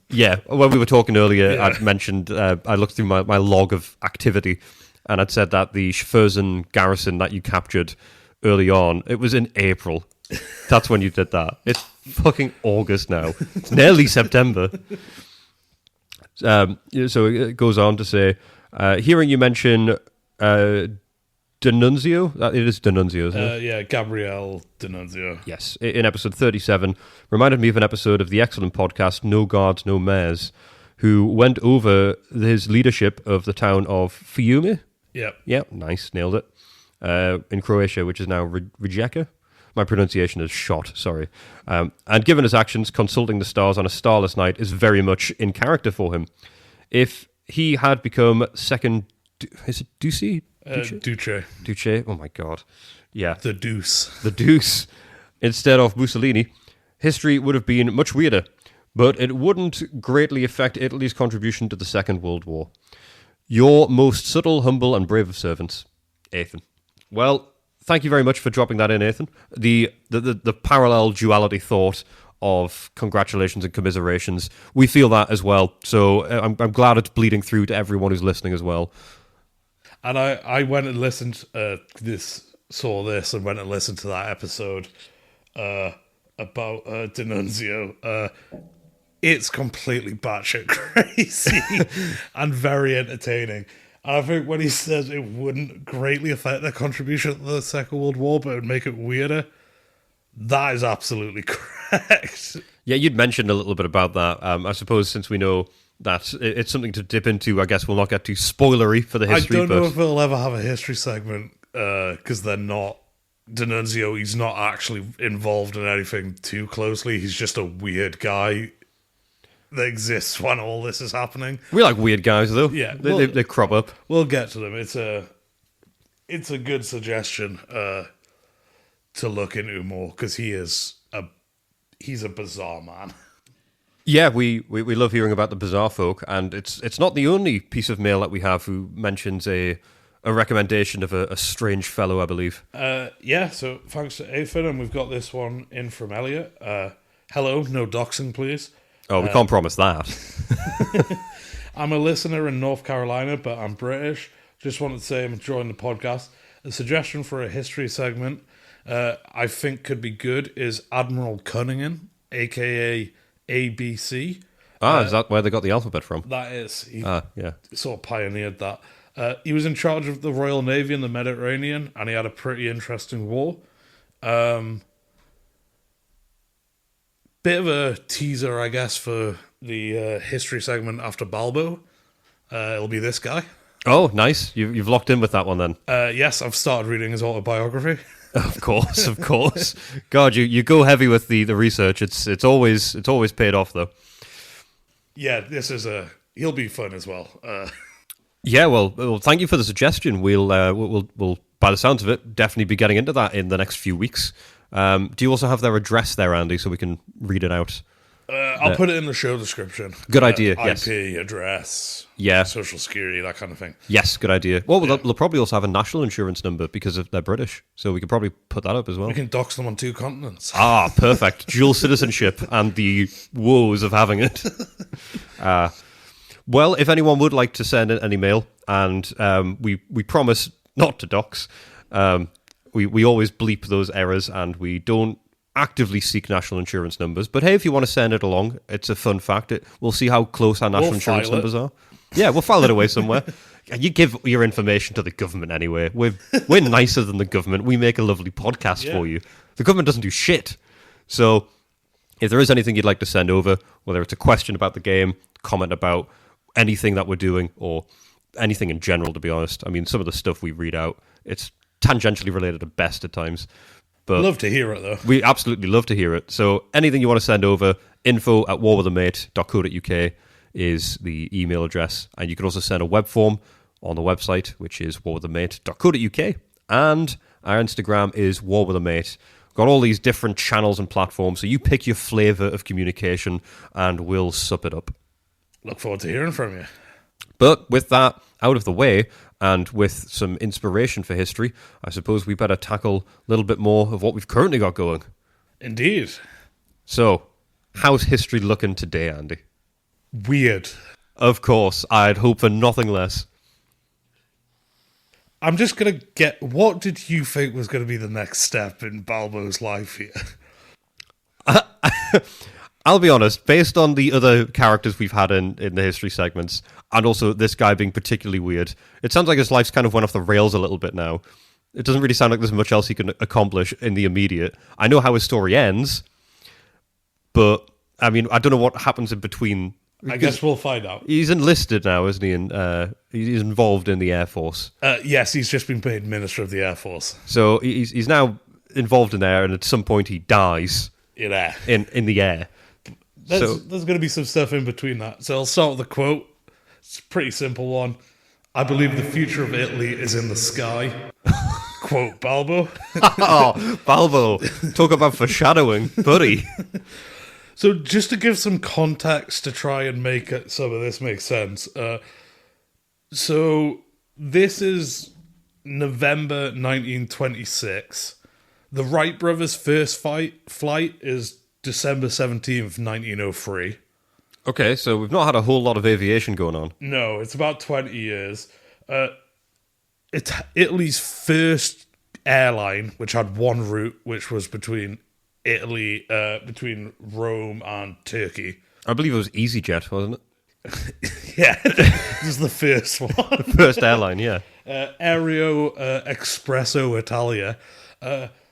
Yeah, when we were talking earlier, I'd mentioned, I looked through my log of activity, and I'd said that the Schfersen garrison that you captured early on, it was in April. That's when you did that. It's fucking August now. It's nearly September. So it goes on to say, hearing you mention D'Annunzio, it is D'Annunzio, isn't it? Yeah, Gabriel D'Annunzio. Yes, in episode 37, reminded me of an episode of the excellent podcast No Guards, No Mayors, who went over his leadership of the town of Fiume. Yep. Yep, nice, nailed it. In Croatia, which is now Rijeka. My pronunciation is shot, sorry. And given his actions, consulting the stars on a starless night is very much in character for him. If he had become second... Is it Duce? Duce? Oh my god. Yeah. The Deuce. The Deuce. Instead of Mussolini, history would have been much weirder, but it wouldn't greatly affect Italy's contribution to the Second World War. Your most subtle, humble, and brave of servants, Ethan. Well, thank you very much for dropping that in, Ethan. The parallel duality thought of congratulations and commiserations, we feel that as well. So I'm glad it's bleeding through to everyone who's listening as well. And I went and listened saw this and went and listened to that episode about D'Annunzio. It's completely batshit crazy and very entertaining. And I think when he says it wouldn't greatly affect their contribution to the Second World War, but it would make it weirder, that is absolutely correct. Yeah, you'd mentioned a little bit about that. I suppose since we know that it's something to dip into, I guess we'll not get too spoilery for the history. I don't know if they'll ever have a history segment, because they're not... D'Annunzio, he's not actually involved in anything too closely. He's just a weird guy that exists when all this is happening. We like weird guys, though. Yeah. They crop up. We'll get to them. It's a good suggestion to look into more, because he's a bizarre man. Yeah, we love hearing about the bizarre folk, and it's not the only piece of mail that we have who mentions a recommendation of a strange fellow, I believe. Yeah, so thanks to Ethan, and we've got this one in from Elliot. Hello, no doxing, please. Oh, we can't promise that. I'm a listener in North Carolina, but I'm British. Just wanted to say I'm enjoying the podcast. A suggestion for a history segment I think could be good is Admiral Cunningham, a.k.a. ABC. Is that where they got the alphabet from? That is. He yeah. sort of pioneered that. He was in charge of the Royal Navy in the Mediterranean, and he had a pretty interesting war. Bit of a teaser, I guess, for the history segment after Balbo. It'll be this guy. Oh, nice. You've locked in with that one then. Yes, I've started reading his autobiography. Of course. God, you go heavy with the research. It's always paid off though. Yeah, he'll be fun as well. Yeah, well, thank you for the suggestion. We'll by the sounds of it, definitely be getting into that in the next few weeks. Do you also have their address there, Andy, so we can read it out? I'll put it in the show description. Good idea, IP, yes. address, yeah, social security, that kind of thing. Yes, good idea. Well, they'll probably also have a national insurance number because they're British, so we could probably put that up as well. We can dox them on 2 continents. Ah, perfect. Dual citizenship and the woes of having it. Well, if anyone would like to send in an email, and we promise not to dox, we always bleep those errors, and we don't actively seek national insurance numbers. But hey, if you want to send it along, it's a fun fact. We'll see how close our national insurance numbers are. Yeah, we'll file it away somewhere. You give your information to the government anyway. We're nicer than the government. We make a lovely podcast for you. The government doesn't do shit. So if there is anything you'd like to send over, whether it's a question about the game, comment about anything that we're doing, or anything in general, to be honest. I mean, some of the stuff we read out, it's tangentially related at best at times. But love to hear it, though. We absolutely love to hear it. So anything you want to send over, info@warwithamate.co.uk is the email address. And you can also send a web form on the website, which is warwithamate.co.uk. And our Instagram is warwithamate. Got all these different channels and platforms, so you pick your flavour of communication and we'll sup it up. Look forward to hearing from you. But with that out of the way, and with some inspiration for history, I suppose we better tackle a little bit more of what we've currently got going. Indeed. So, how's history looking today, Andy? Weird. Of course, I'd hope for nothing less. I'm just going to get... What did you think was going to be the next step in Balbo's life here? I'll be honest, based on the other characters we've had in the history segments, and also this guy being particularly weird, it sounds like his life's kind of went off the rails a little bit now. It doesn't really sound like there's much else he can accomplish in the immediate. I know how his story ends, but, I mean, I don't know what happens in between. I guess we'll find out. He's enlisted now, isn't he? And he's involved in the Air Force. Yes, he's just been made Minister of the Air Force. So he's now involved in there, and at some point he dies In air. in the air. There's going to be some stuff in between that. So I'll start with the quote. It's a pretty simple one. I believe the future of Italy is in the sky. Quote Balbo. Oh, Balbo, talk about foreshadowing, buddy. So just to give some context to try and make some of this make sense. So this is November 1926. The Wright brothers' first flight is December 17th, 1903. Okay, so we've not had a whole lot of aviation going on. No, it's about 20 years. It's Italy's first airline, which had one route, which was between Italy, between Rome and Turkey. I believe it was EasyJet, wasn't it? Yeah, this is the first one. First airline, yeah. Aereo Espresso Italia.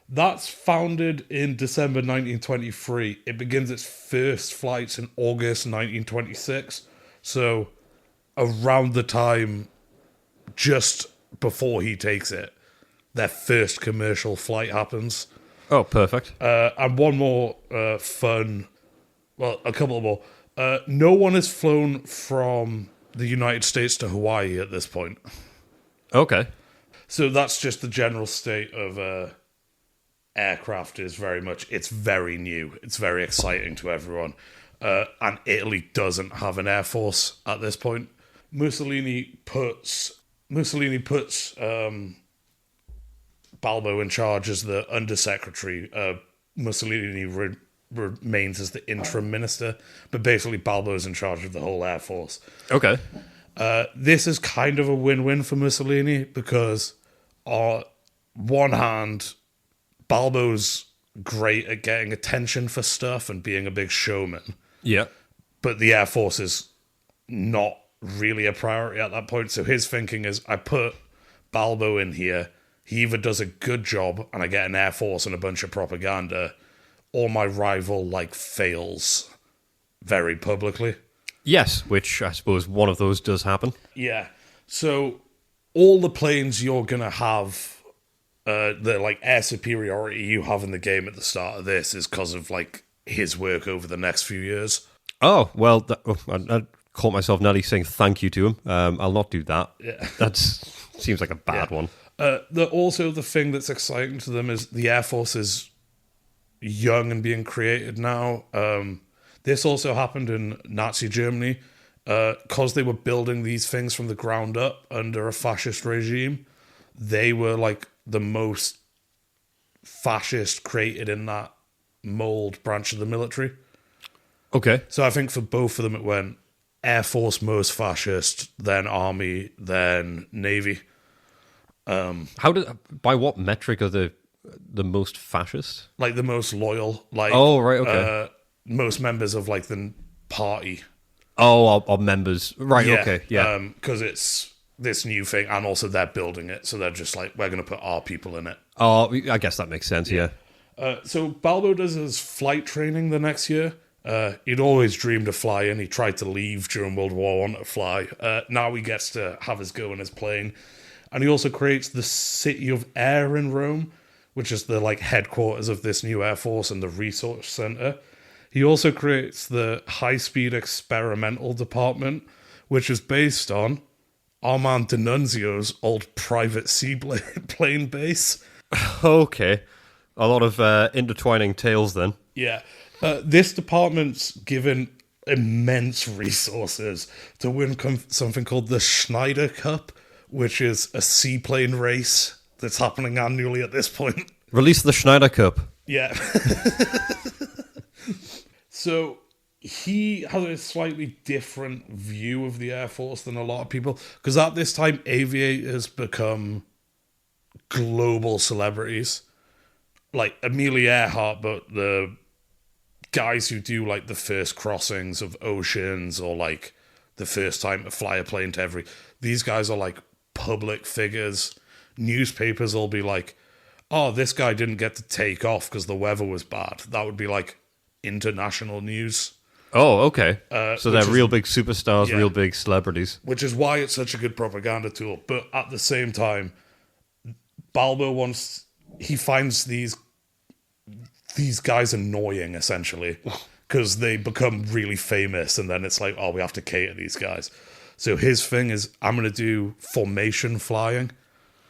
That's founded in December 1923. It begins its first flights in August 1926. So around the time just before he takes it, their first commercial flight happens. Oh, perfect. And one more a couple more. No one has flown from the United States to Hawaii at this point. Okay. So that's just the general state of aircraft is it's very new. It's very exciting to everyone. And Italy doesn't have an air force at this point. Mussolini puts Balbo in charge as the undersecretary. Mussolini remains as the interim minister, but basically Balbo's in charge of the whole air force. Okay. This is kind of a win-win for Mussolini because on one hand, Balbo's great at getting attention for stuff and being a big showman. Yeah. But the Air Force is not really a priority at that point. So his thinking is, I put Balbo in here. He either does a good job and I get an Air Force and a bunch of propaganda, or my rival fails very publicly. Yes, which I suppose one of those does happen. Yeah. So all the planes you're going to have, the air superiority you have in the game at the start of this is because of his work over the next few years. Oh, well, I caught myself nearly saying thank you to him. I'll not do that. Yeah. That seems like a bad one. Also, the thing that's exciting to them is the Air Force is young and being created now. This also happened in Nazi Germany because they were building these things from the ground up under a fascist regime. They were the most fascist created in that mold branch of the military. Okay. So I think for both of them it went Air Force most fascist, then Army, then Navy. By what metric are the most fascist? The most loyal. Oh, right, okay. Most members of the party. Oh, or members. Right, Yeah, okay, yeah. Because it's this new thing, and also they're building it, so they're just we're going to put our people in it. Oh, I guess that makes sense, yeah. So Balbo does his flight training the next year. He'd always dreamed of flying. He tried to leave during World War I to fly. Now he gets to have his go in his plane. And he also creates the City of Air in Rome, which is the headquarters of this new Air Force and the resource center. He also creates the High-Speed Experimental Department, which is based on Armand D'Annunzio's old private seaplane base. Okay. A lot of intertwining tales then. Yeah. This department's given immense resources to win something called the Schneider Cup, which is a seaplane race that's happening annually at this point. Release the Schneider Cup. Yeah. So he has a slightly different view of the Air Force than a lot of people, because at this time, aviators become global celebrities. Amelia Earhart, but the guys who do the first crossings of oceans or the first time to fly a plane to these guys are public figures. Newspapers will be oh, this guy didn't get to take off because the weather was bad. That would be international news. Oh, okay. So they're real big superstars, real big celebrities. Which is why it's such a good propaganda tool. But at the same time, Balbo he finds these these guys annoying, essentially, because they become really famous, and then it's like, oh, we have to cater these guys. So his thing is, I'm going to do formation flying.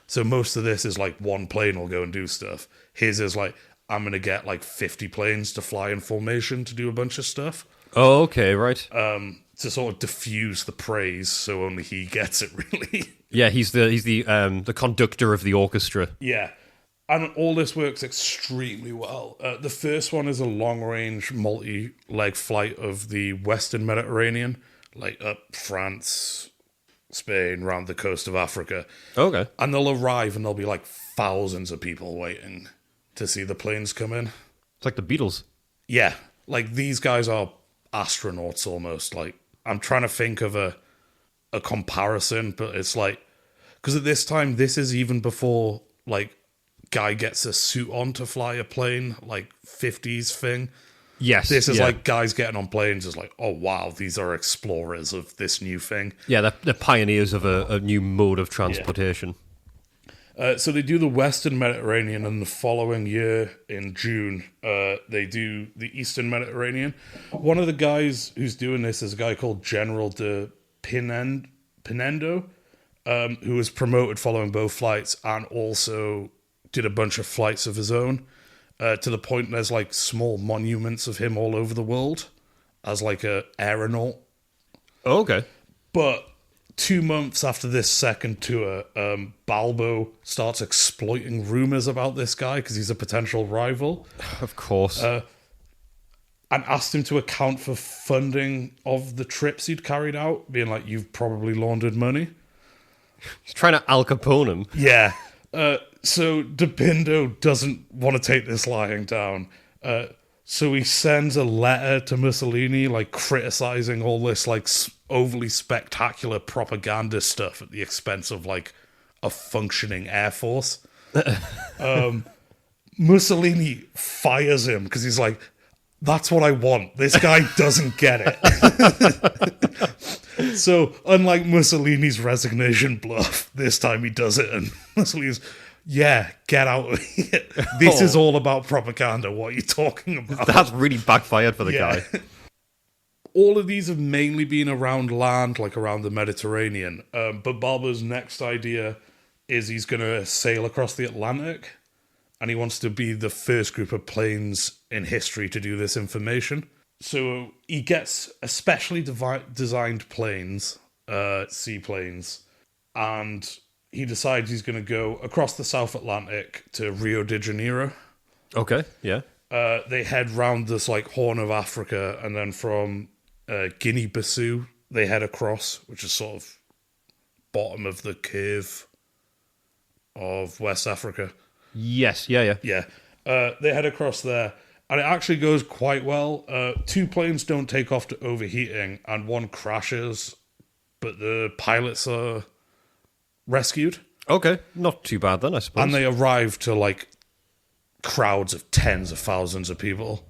So most of this is like one plane will go and do stuff. His is like, I'm going to get like 50 planes to fly in formation to do a bunch of stuff. Oh, okay, right. To sort of diffuse the praise, so only he gets it, really. Yeah, he's the conductor of the orchestra. Yeah. And all this works extremely well. The first one is a long-range, multi-leg flight of the Western Mediterranean, like up France, Spain, round the coast of Africa. Okay. And they'll arrive and there'll be like thousands of people waiting to see the planes come in. It's like the Beatles. Yeah. Like, these guys are astronauts almost. Like, I'm trying to think of a comparison, but it's like... Because at this time, this is even before, like... guy gets a suit on to fly a plane, like 50s thing. Yes. This is like guys getting on planes is like, oh wow, these are explorers of this new thing. Yeah, they're pioneers of a new mode of transportation. So they do the Western Mediterranean, and the following year in June, they do the Eastern Mediterranean. One of the guys who's doing this is a guy called General de Pinendo, who was promoted following both flights and also did a bunch of flights of his own, to the point there's like small monuments of him all over the world as like a aeronaut. Oh, okay. But 2 months after this second tour, Balbo starts exploiting rumors about this guy because he's a potential rival. Of course. And asked him to account for funding of the trips he'd carried out, being like, you've probably laundered money. He's trying to Al Capone him. Yeah. So Depindo doesn't want to take this lying down. So he sends a letter to Mussolini, like criticizing all this like overly spectacular propaganda stuff at the expense of like a functioning air force. Mussolini fires him because he's like, that's what I want. This guy doesn't get it. So, unlike Mussolini's resignation bluff, this time he does it, and Mussolini's, yeah, get out of here. This is all about propaganda. What are you talking about? That's really backfired for the guy. All of these have mainly been around land, like around the Mediterranean. But Balbo's next idea is he's going to sail across the Atlantic, and he wants to be the first group of planes in history to do this information. So he gets especially designed planes, seaplanes, and he decides he's going to go across the South Atlantic to Rio de Janeiro. Okay, yeah. They head round this like Horn of Africa, and then from Guinea-Bissau they head across, which is sort of bottom of the curve of West Africa. Yes, yeah. They head across there, and it actually goes quite well. 2 planes don't take off to overheating, and 1 crashes, but the pilots are rescued. Okay, not too bad then, I suppose. And they arrive to like crowds of tens of thousands of people.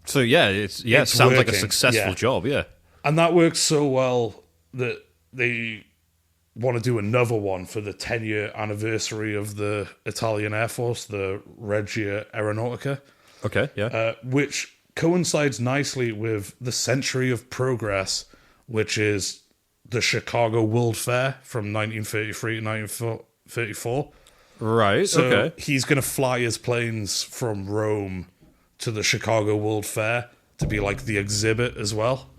So it sounds working. like a successful job, yeah. And that works so well that they want to do another one for the 10-year anniversary of the Italian Air Force, the Regia Aeronautica. Okay, yeah. Which coincides nicely with the Century of Progress, which is the Chicago World Fair from 1933 to 1934. Right, So okay. he's going to fly his planes from Rome to the Chicago World Fair to be like the exhibit as well.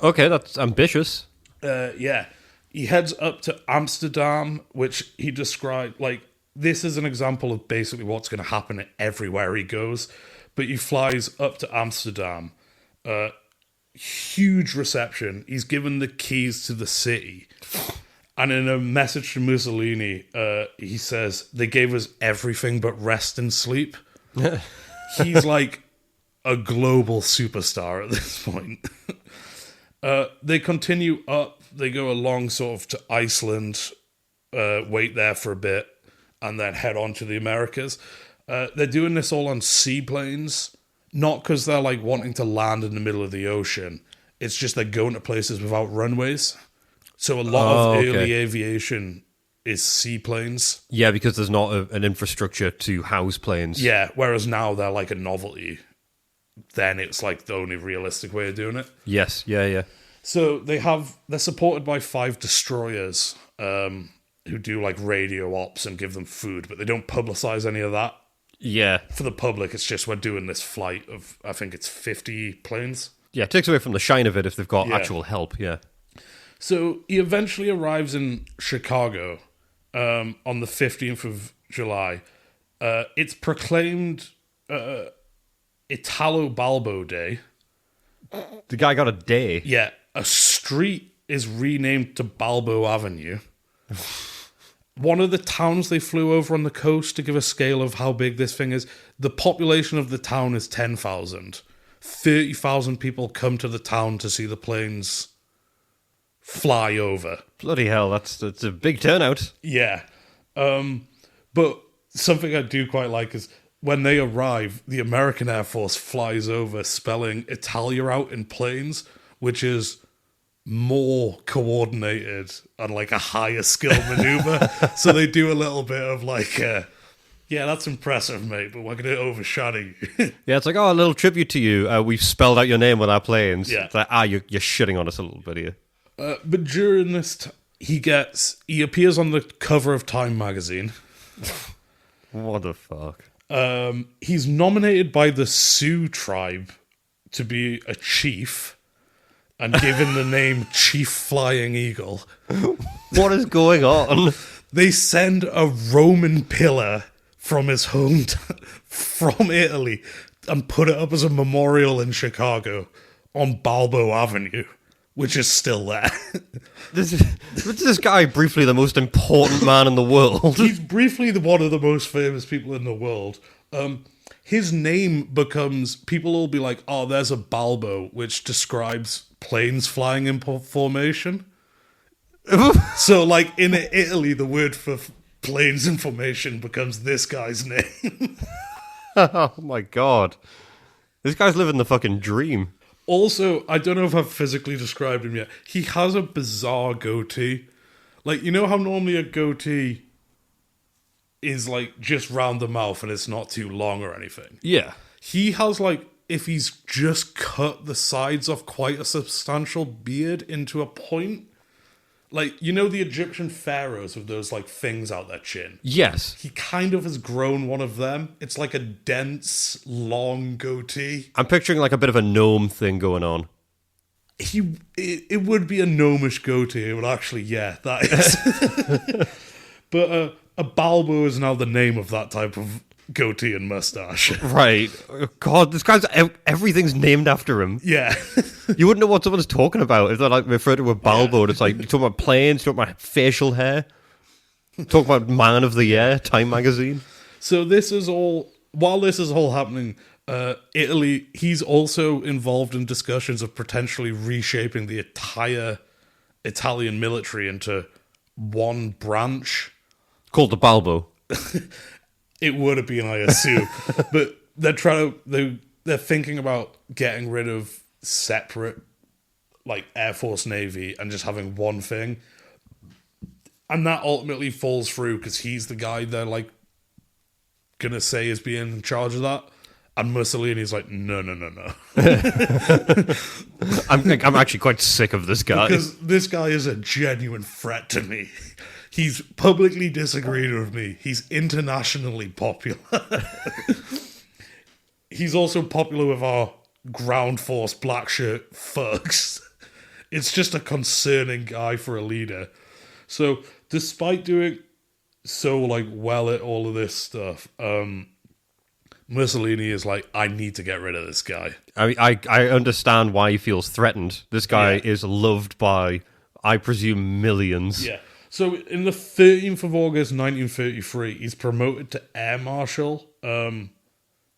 Okay, that's ambitious. Yeah. He heads up to Amsterdam, which he described like this is an example of basically what's going to happen everywhere he goes. But he flies up to Amsterdam. Huge reception. He's given the keys to the city. And in a message to Mussolini, he says, they gave us everything but rest and sleep. He's like a global superstar at this point. They continue up. They go along sort of to Iceland, wait there for a bit, and then head on to the Americas. They're doing this all on seaplanes, not because they're like wanting to land in the middle of the ocean. It's just they're going to places without runways. So a lot of early aviation is seaplanes. Yeah, because there's not an infrastructure to house planes. Yeah, whereas now they're like a novelty. Then it's like the only realistic way of doing it. Yes, yeah. So they're supported by 5 destroyers who do like radio ops and give them food, but they don't publicize any of that. Yeah. For the public, it's just we're doing this flight of, I think it's 50 planes. Yeah, it takes away from the shine of it if they've got actual help, yeah. So he eventually arrives in Chicago on the 15th of July. It's proclaimed Italo Balbo Day. The guy got a day. Yeah, a street is renamed to Balbo Avenue. One of the towns they flew over on the coast, to give a scale of how big this thing is, the population of the town is 10,000. 30,000 people come to the town to see the planes fly over. Bloody hell, that's a big turnout. Yeah. But something I do quite like is when they arrive, the American Air Force flies over spelling Italia out in planes, which is more coordinated and like a higher skill maneuver. So they do a little bit of like, yeah, that's impressive, mate, but we're going to overshadow you. Yeah, it's like, oh, a little tribute to you. We've spelled out your name with our planes. Yeah. It's like, you're shitting on us a little bit here. But during this, he appears on the cover of Time magazine. What the fuck? He's nominated by the Sioux tribe to be a chief and given the name Chief Flying Eagle. What is going on? They send a Roman pillar from his hometown, from Italy, and put it up as a memorial in Chicago on Balbo Avenue, which is still there. This guy briefly the most important man in the world. He's briefly one of the most famous people in the world. His name becomes, people will be like, oh, there's a Balbo, which describes planes flying in formation. So, like, in Italy, the word for planes in formation becomes this guy's name. Oh my god. This guy's living the fucking dream. Also, I don't know if I've physically described him yet. He has a bizarre goatee. Like, you know how normally a goatee is, like, just round the mouth and it's not too long or anything? Yeah. He has, like, if he's just cut the sides off quite a substantial beard into a point. Like, you know the Egyptian pharaohs with those, like, things out their chin? Yes. He kind of has grown one of them. It's like a dense, long goatee. I'm picturing like a bit of a gnome thing going on. It would be a gnomish goatee. It would actually, yeah, that is. But a Balbo is now the name of that type of goatee and mustache. Right. Oh, god, this guy's... everything's named after him. Yeah. You wouldn't know what someone's talking about if they're like referred to a Balbo. And it's like, you're talking about planes, you're talking about facial hair, talking about Man of the Year, Time magazine. So this is all... While this is all happening, Italy, he's also involved in discussions of potentially reshaping the entire Italian military into one branch. Called the Balbo. It would have been, I assume. But they're thinking about getting rid of separate, like, Air Force, Navy, and just having one thing. And that ultimately falls through because he's the guy they're, like, gonna say is being in charge of that. And Mussolini's like, no. I'm actually quite sick of this guy. Because this guy is a genuine threat to me. He's publicly disagreed with me. He's internationally popular. He's also popular with our ground force black shirt thugs. It's just a concerning guy for a leader. So, despite doing so, like, well at all of this stuff, Mussolini is like, I need to get rid of this guy. I mean, I understand why he feels threatened. This guy is loved by, I presume, millions. Yeah. So, in the 13th of August, 1933, he's promoted to Air Marshal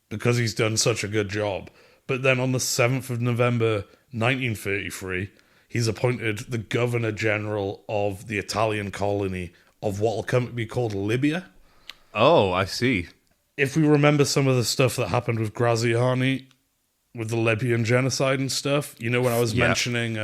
because he's done such a good job. But then on the 7th of November, 1933, he's appointed the Governor General of the Italian colony of what will come to be called Libya. Oh, I see. If we remember some of the stuff that happened with Graziani, with the Libyan genocide and stuff, you know when I was mentioning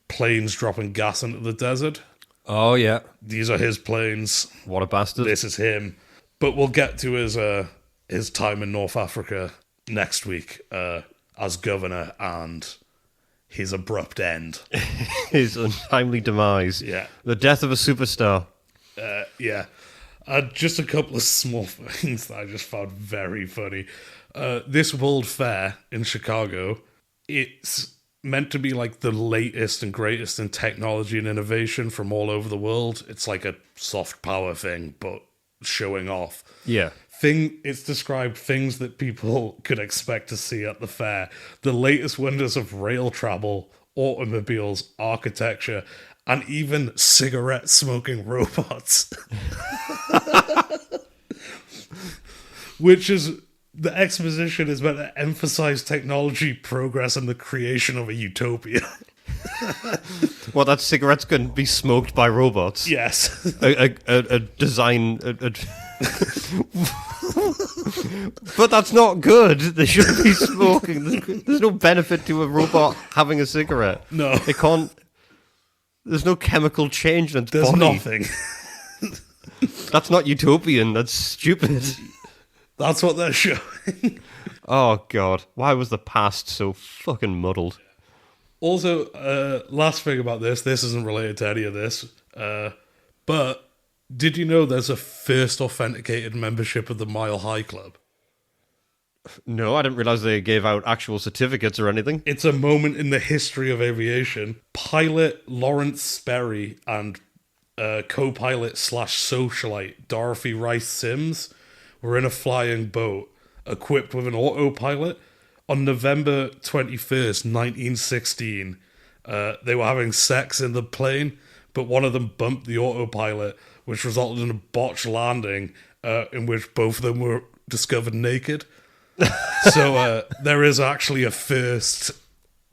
planes dropping gas into the desert? Oh, yeah. These are his planes. What a bastard. This is him. But we'll get to his time in North Africa next week as governor and his abrupt end. His untimely demise. Yeah. The death of a superstar. Yeah. Just a couple of small things that I just found very funny. This World Fair in Chicago, it's meant to be like the latest and greatest in technology and innovation from all over the world. It's like a soft power thing, but showing off. Yeah. It's described things that people could expect to see at the fair. The latest wonders of rail travel, automobiles, architecture, and even cigarette smoking robots. Which is, the exposition is meant to emphasize technology progress and the creation of a utopia. Well, that cigarettes can be smoked by robots. Yes. A design... But that's not good. They shouldn't be smoking. There's no benefit to a robot having a cigarette. No. It can't... There's no chemical change in its There's body. nothing. That's not utopian. That's stupid. That's what they're showing. Oh, God. Why was the past so fucking muddled? Also, last thing about this isn't related to any of this, but did you know there's a first authenticated membership of the Mile High Club? No, I didn't realize they gave out actual certificates or anything. It's a moment in the history of aviation. Pilot Lawrence Sperry and co-pilot / socialite Dorothy Rice Sims were in a flying boat equipped with an autopilot. On November 21st, 1916, they were having sex in the plane, but one of them bumped the autopilot, which resulted in a botched landing in which both of them were discovered naked. So there is actually a first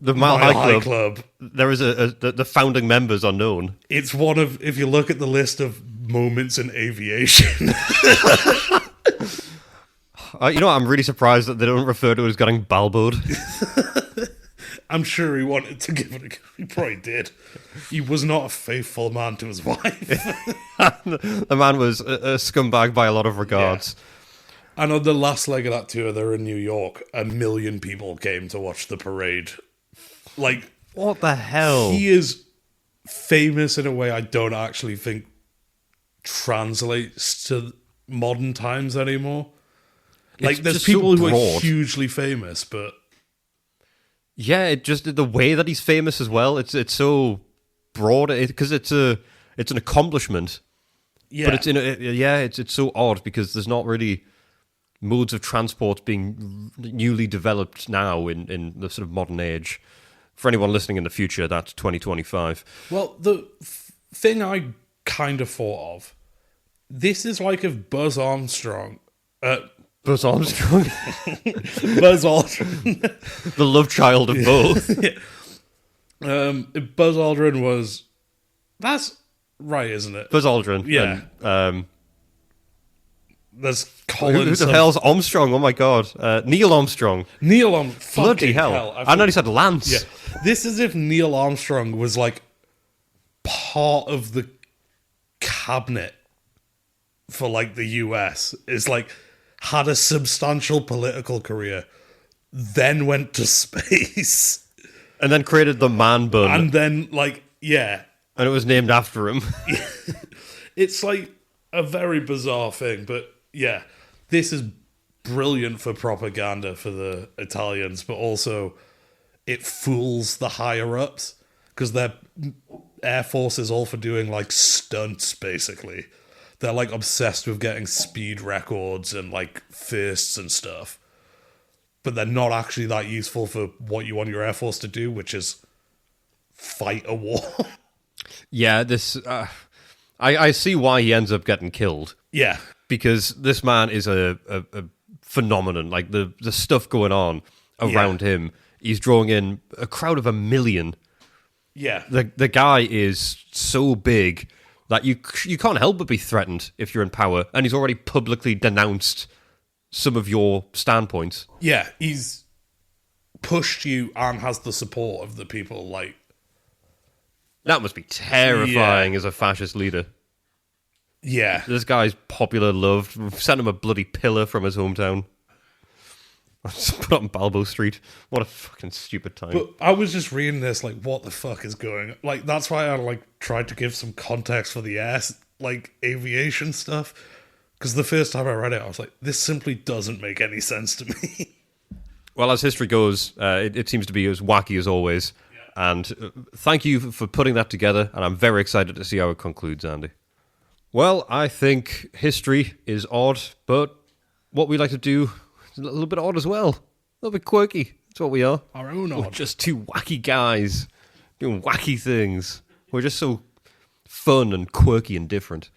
The Mile High Club. Club. There is the founding members are known. It's one of, if you look at the list of moments in aviation... You know what? I'm really surprised that they don't refer to it as getting balboed. I'm sure he wanted to give it a go. He probably did. He was not a faithful man to his wife. The man was a scumbag by a lot of regards. Yeah. And on the last leg of that tour, they're in New York. 1 million people came to watch the parade. Like, What the hell? he is famous in a way I don't actually think translates to modern times anymore. Like, It's there's just so people who are broad. hugely famous, but Yeah, it just the way that he's famous as well. It's so broad because it's an accomplishment. yeah. But it's so odd because there's not really modes of transport being newly developed now in the sort of modern age. For anyone listening in the future, that's 2025. Well, the thing I kind of thought of, this is like if Buzz Armstrong... Buzz Armstrong, Buzz Aldrin... the love child of both. if Buzz Aldrin was... That's right, isn't it? Buzz Aldrin. Yeah. And, There's who Colin... the hell's Armstrong? Oh my god. Neil Armstrong. Neil Armstrong. Bloody hell. I nearly said Lance. Yeah. This is if Neil Armstrong was like part of the cabinet for like the US. It's like had a substantial political career, then went to space. And then created the man bun. And then like, yeah. And it was named after him. It's like a very bizarre thing, but yeah, this is brilliant for propaganda for the Italians, but also it fools the higher ups because their air force is all for doing like stunts, basically. They're like obsessed with getting speed records and like firsts and stuff, but they're not actually that useful for what you want your air force to do, which is fight a war. Yeah, I see why he ends up getting killed. Yeah. Because this man is a phenomenon. Like the stuff going on around him, he's drawing in a crowd of 1 million. Yeah. The guy is so big that you can't help but be threatened if you're in power, and he's already publicly denounced some of your standpoints. Yeah, he's pushed you and has the support of the people like That must be terrifying as a fascist leader. Yeah. This guy's popular, loved. Sent him a bloody pillar from his hometown. Put up in Balbo Street. What a fucking stupid time. But I was just reading this, like, what the fuck is going on? Like, that's why I, like, tried to give some context for the aviation stuff. Because the first time I read it, I was like, this simply doesn't make any sense to me. Well, as history goes, it seems to be as wacky as always. Yeah. And thank you for putting that together. And I'm very excited to see how it concludes, Andy. Well, I think history is odd, but what we like to do is a little bit odd as well. A little bit quirky. That's what we are. Our own odd. We're just two wacky guys doing wacky things. We're just so fun and quirky and different.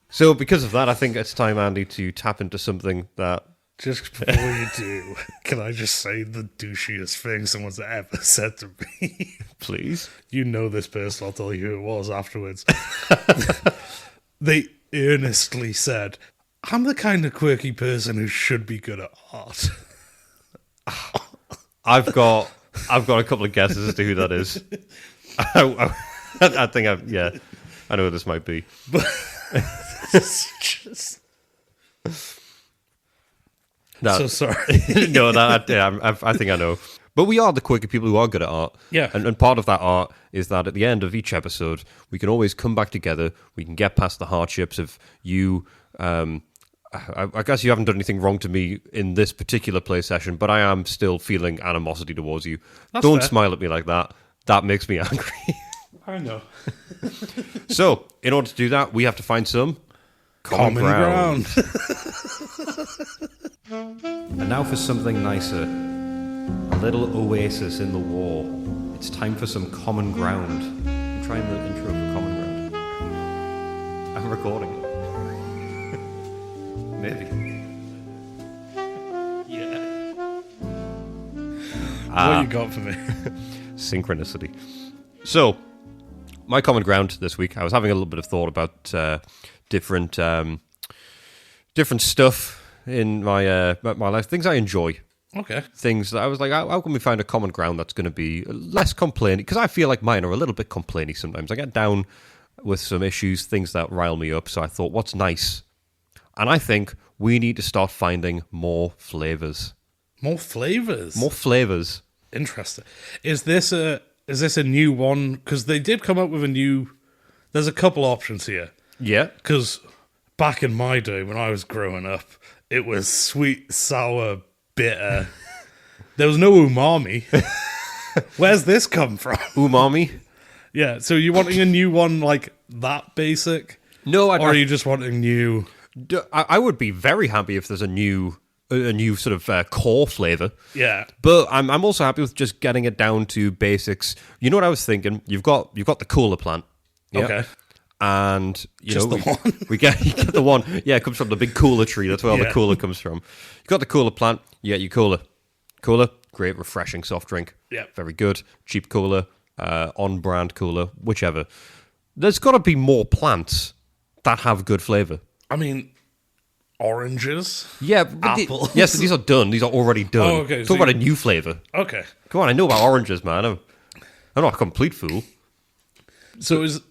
So because of that, I think it's time, Andy, to tap into something that... Just before you do, can I just say the douchiest thing someone's ever said to me? Please? You know this person, I'll tell you who it was afterwards. They earnestly said, I'm the kind of quirky person who should be good at art. I've got a couple of guesses as to who that is. I think I know who this might be. But it's just... No. So sorry. No, I think I know. But we are the quirky people who are good at art. Yeah. And part of that art is that at the end of each episode, we can always come back together. We can get past the hardships of you. I guess you haven't done anything wrong to me in this particular play session, but I am still feeling animosity towards you. Don't smile at me like that. That makes me angry. I know. So, in order to do that, we have to find some common ground. And now for something nicer. A little oasis in the war. It's time for some common ground. I'm trying the intro for common ground. I'm recording it. Maybe. Yeah. What you got for me? Synchronicity. So, my common ground this week, I was having a little bit of thought about different stuff in my life, things I enjoy. Okay. Things that I was like, how can we find a common ground that's going to be less complaining? Because I feel like mine are a little bit complainy sometimes. I get down with some issues, things that rile me up. So I thought, what's nice? And I think we need to start finding more flavors. More flavors? More flavors. Interesting. Is this a new one? Because they did come up with a new... There's a couple options here. Yeah. Because back in my day, when I was growing up, it was sweet, sour, bitter. There was no umami. Where's this come from? Umami? Yeah, so you're wanting a new one like that basic? No, or are you just wanting new? I would be very happy if there's a new sort of core flavor. Yeah, but I'm also happy with just getting it down to basics. You know what I was thinking? You've got the cooler plant. Yeah? Okay. And you get the one. Yeah, it comes from the big cooler tree. That's where all the cooler comes from. You got the cooler plant. You get your cooler. Great, refreshing soft drink. Yeah, very good. Cheap cooler, on brand cooler, whichever. There's got to be more plants that have good flavor. I mean, oranges. Yeah, apples. Yes, but these are done. These are already done. Oh, okay. Talk about a new flavor. Okay, come on. I know about oranges, man. I'm not a complete fool. So is.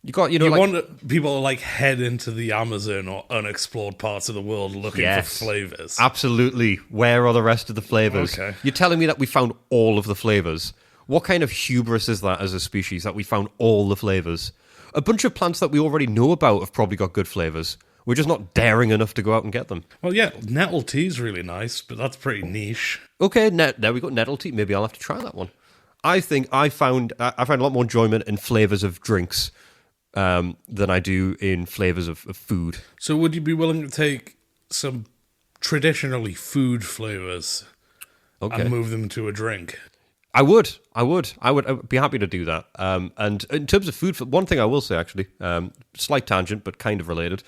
You want people to like head into the Amazon or unexplored parts of the world looking for flavors. Absolutely. Where are the rest of the flavors? Okay. You're telling me that we found all of the flavors. What kind of hubris is that as a species that we found all the flavors? A bunch of plants that we already know about have probably got good flavors. We're just not daring enough to go out and get them. Well, yeah, nettle tea is really nice, but that's pretty niche. Okay, there we go. Nettle tea. Maybe I'll have to try that one. I think I found a lot more enjoyment in flavors of drinks than I do in flavors of food. So would you be willing to take some traditionally food flavors and move them to a drink? I would be happy to do that. And in terms of food, one thing I will say, actually, slight tangent, but kind of related.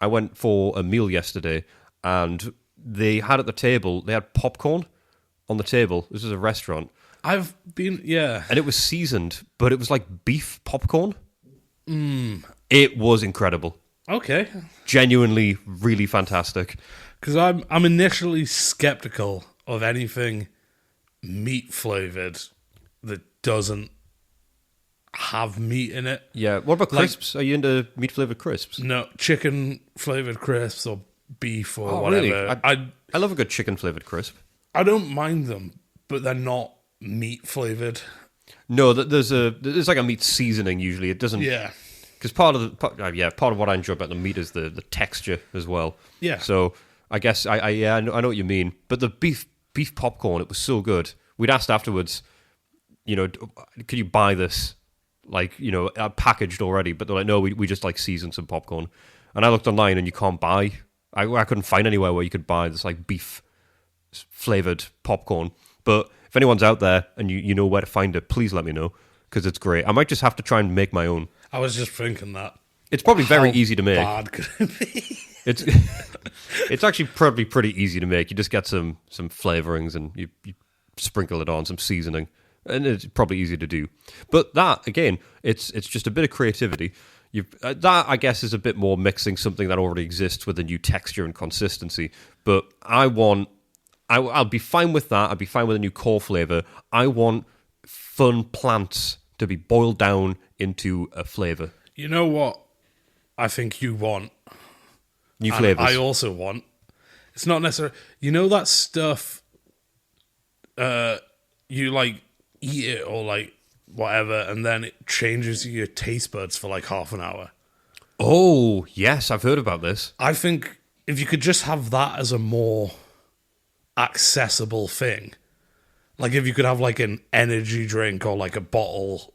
I went for a meal yesterday, and they had popcorn on the table. This is a restaurant. I've been, yeah. And it was seasoned, but it was like beef popcorn. It was incredible. Okay. Genuinely, really fantastic. Because I'm initially skeptical of anything meat flavored that doesn't have meat in it. Yeah. What about crisps? Are you into meat flavored crisps? No, chicken flavored crisps or beef or Really? whatever. I love a good chicken flavored crisp. I don't mind them, but they're not meat flavored. No, there's like a meat seasoning usually. It doesn't. Yeah. Because part of what I enjoy about the meat is the texture as well. Yeah. So I guess I know what you mean. But the beef popcorn, it was so good. We'd asked afterwards, could you buy this, packaged already? But they're like, no, we just like seasoned some popcorn. And I looked online and you can't buy. I couldn't find anywhere where you could buy this like beef flavored popcorn. But if anyone's out there and you know where to find it, please let me know because it's great. I might just have to try and make my own. I was just thinking that. It's probably very easy to make. How bad could it be? It's actually probably pretty easy to make. You just get some flavorings and you sprinkle it on, some seasoning, and it's probably easy to do. But that again, it's just a bit of creativity. That I guess is a bit more mixing something that already exists with a new texture and consistency. But I'll be fine with that. I'll be fine with a new core flavor. I want fun plants to be boiled down into a flavor. You know what I think you want? New flavors. I also want. It's not necessarily... You know that stuff you like eat it or like whatever and then it changes your taste buds for like half an hour? Oh, yes, I've heard about this. I think if you could just have that as a more accessible thing, like if you could have like an energy drink or like a bottle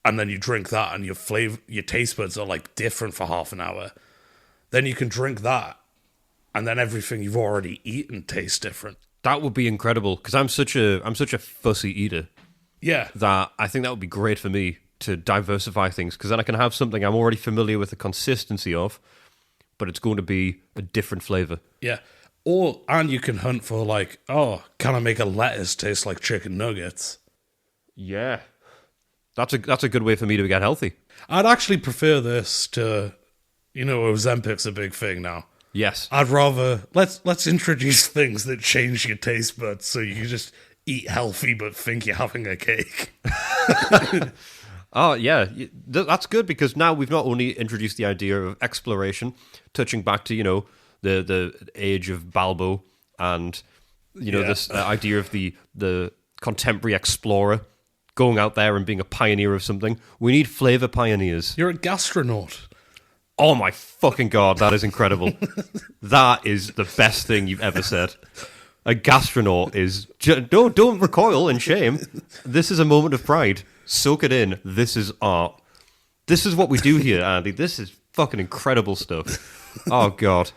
and then you drink that and your taste buds are like different for half an hour, then you can drink that and then everything you've already eaten tastes different. That would be incredible because I'm such a fussy eater. Yeah. That I think that would be great for me to diversify things because then I can have something I'm already familiar with the consistency of, but it's going to be a different flavor. Yeah. And you can hunt for like, can I make a lettuce taste like chicken nuggets? Yeah. That's a good way for me to get healthy. I'd actually prefer this to, Ozempic's a big thing now. Yes. I'd rather, let's introduce things that change your taste buds so you just eat healthy but think you're having a cake. Oh, yeah. That's good because now we've not only introduced the idea of exploration, touching back to, the age of Balbo and, this idea of the contemporary explorer going out there and being a pioneer of something. We need flavor pioneers. You're a gastronaut. Oh my fucking God, that is incredible. That is the best thing you've ever said. A gastronaut is... Don't recoil in shame. This is a moment of pride. Soak it in. This is art. This is what we do here, Andy. This is fucking incredible stuff. Oh, God.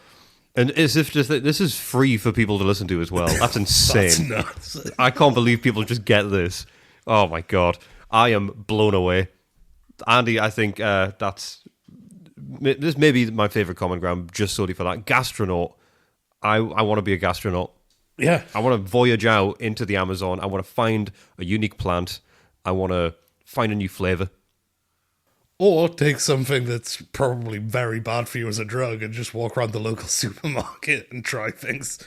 And as if just this is free for people to listen to as well. That's insane. That's nuts. I can't believe people just get this. Oh, my God. I am blown away. Andy, I think this may be my favourite common ground just solely for that. Gastronaut. I want to be a gastronaut. Yeah. I want to voyage out into the Amazon. I want to find a unique plant. I want to find a new flavour. Or take something that's probably very bad for you as a drug and just walk around the local supermarket and try things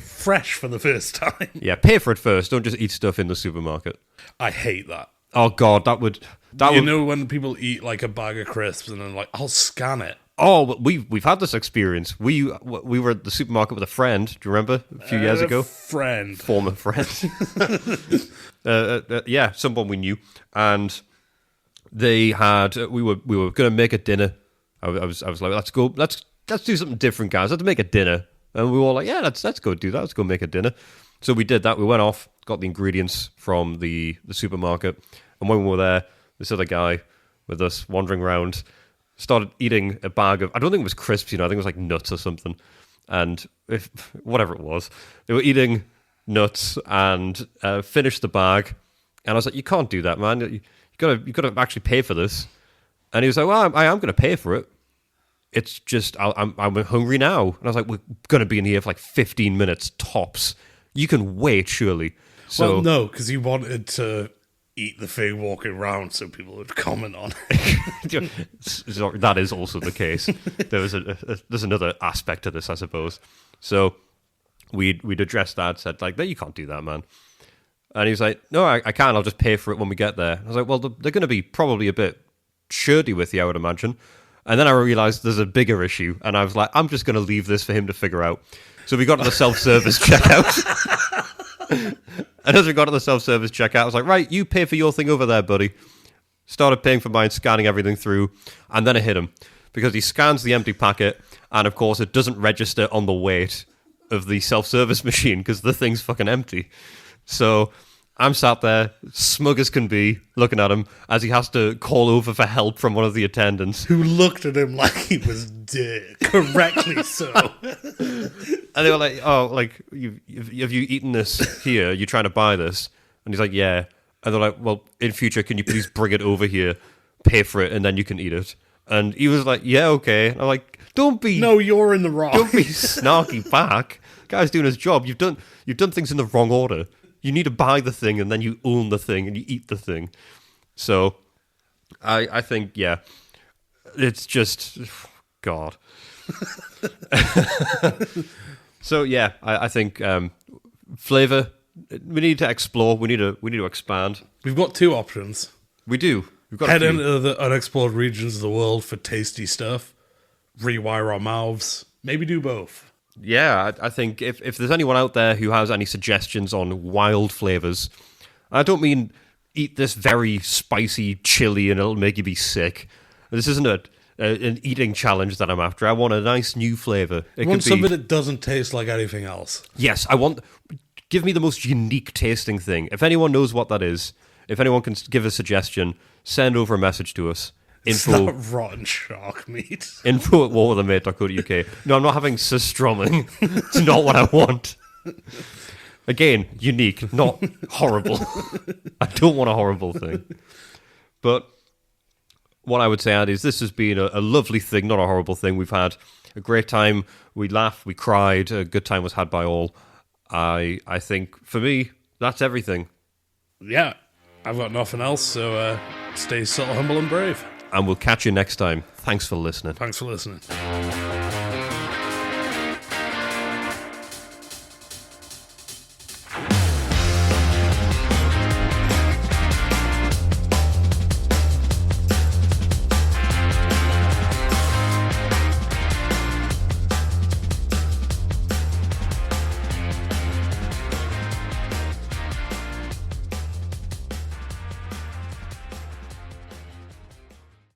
fresh for the first time. Yeah, pay for it first. Don't just eat stuff in the supermarket. I hate that. Oh, God, that would... when people eat like a bag of crisps and then like, I'll scan it. Oh, we've had this experience. We were at the supermarket with a friend. Do you remember a few years ago? Former friend. Yeah, someone we knew, and they had. We were going to make a dinner. I was like, let's do something different, guys. Let's make a dinner, and we were all like, yeah, let's go do that. Let's go make a dinner. So we did that. We went off, got the ingredients from the supermarket, and when we were there, this other guy with us wandering around started eating a bag of, I don't think it was crisps, I think it was like nuts or something. And whatever it was, they were eating nuts and finished the bag. And I was like, you can't do that, man. You gotta actually pay for this. And he was like, well, I am going to pay for it. It's just, I'm hungry now. And I was like, we're going to be in here for like 15 minutes tops. You can wait, surely. So, well, no, because he wanted to eat the thing walking around so people would comment on it. That is also the case. There's another aspect to this, I suppose. So we'd addressed that, said like, no, you can't do that, man. And he was like, no, I can't. I'll just pay for it when we get there. I was like, well, they're going to be probably a bit shirty with you, I would imagine. And then I realized there's a bigger issue. And I was like, I'm just going to leave this for him to figure out. So we got to the self-service checkout. And as we got to the self-service checkout, I was like, right, you pay for your thing over there, buddy. Started paying for mine, scanning everything through. And then it hit him. Because he scans the empty packet. And, of course, it doesn't register on the weight of the self-service machine because the thing's fucking empty. So I'm sat there, smug as can be, looking at him as he has to call over for help from one of the attendants. Who looked at him like he was dead. Correctly so. And they were like, oh, like, have you eaten this here? You trying to buy this? And he's like, yeah. And they're like, well, in future, can you please bring it over here, pay for it, and then you can eat it? And he was like, yeah, okay. And I'm like, don't be... No, you're in the wrong. Don't be snarky back. Guy's doing his job. You've done things in the wrong order. You need to buy the thing, and then you own the thing, and you eat the thing. So, I think, yeah, it's just... God. So, yeah, I think flavour, we need to explore. We need to expand. We've got two options. We do. We've got Head into the unexplored regions of the world for tasty stuff. Rewire our mouths. Maybe do both. Yeah, I think if there's anyone out there who has any suggestions on wild flavours, I don't mean eat this very spicy chili and it'll make you be sick. This isn't an eating challenge that I'm after. I want a nice new flavour. I want something that doesn't taste like anything else. Yes, give me the most unique tasting thing. If anyone knows what that is, if anyone can give a suggestion, send over a message to us. It's not rotten shark meat. info@warwithamate.co.uk. No, I'm not having surströmming. It's not what I want. Again, unique, not horrible. I don't want a horrible thing. But what I would say, Andy, is this has been a lovely thing, not a horrible thing. We've had a great time. We laughed, we cried. A good time was had by all. I think, for me, that's everything. Yeah, I've got nothing else, so stay subtle, humble, and brave. And we'll catch you next time. Thanks for listening. Thanks for listening.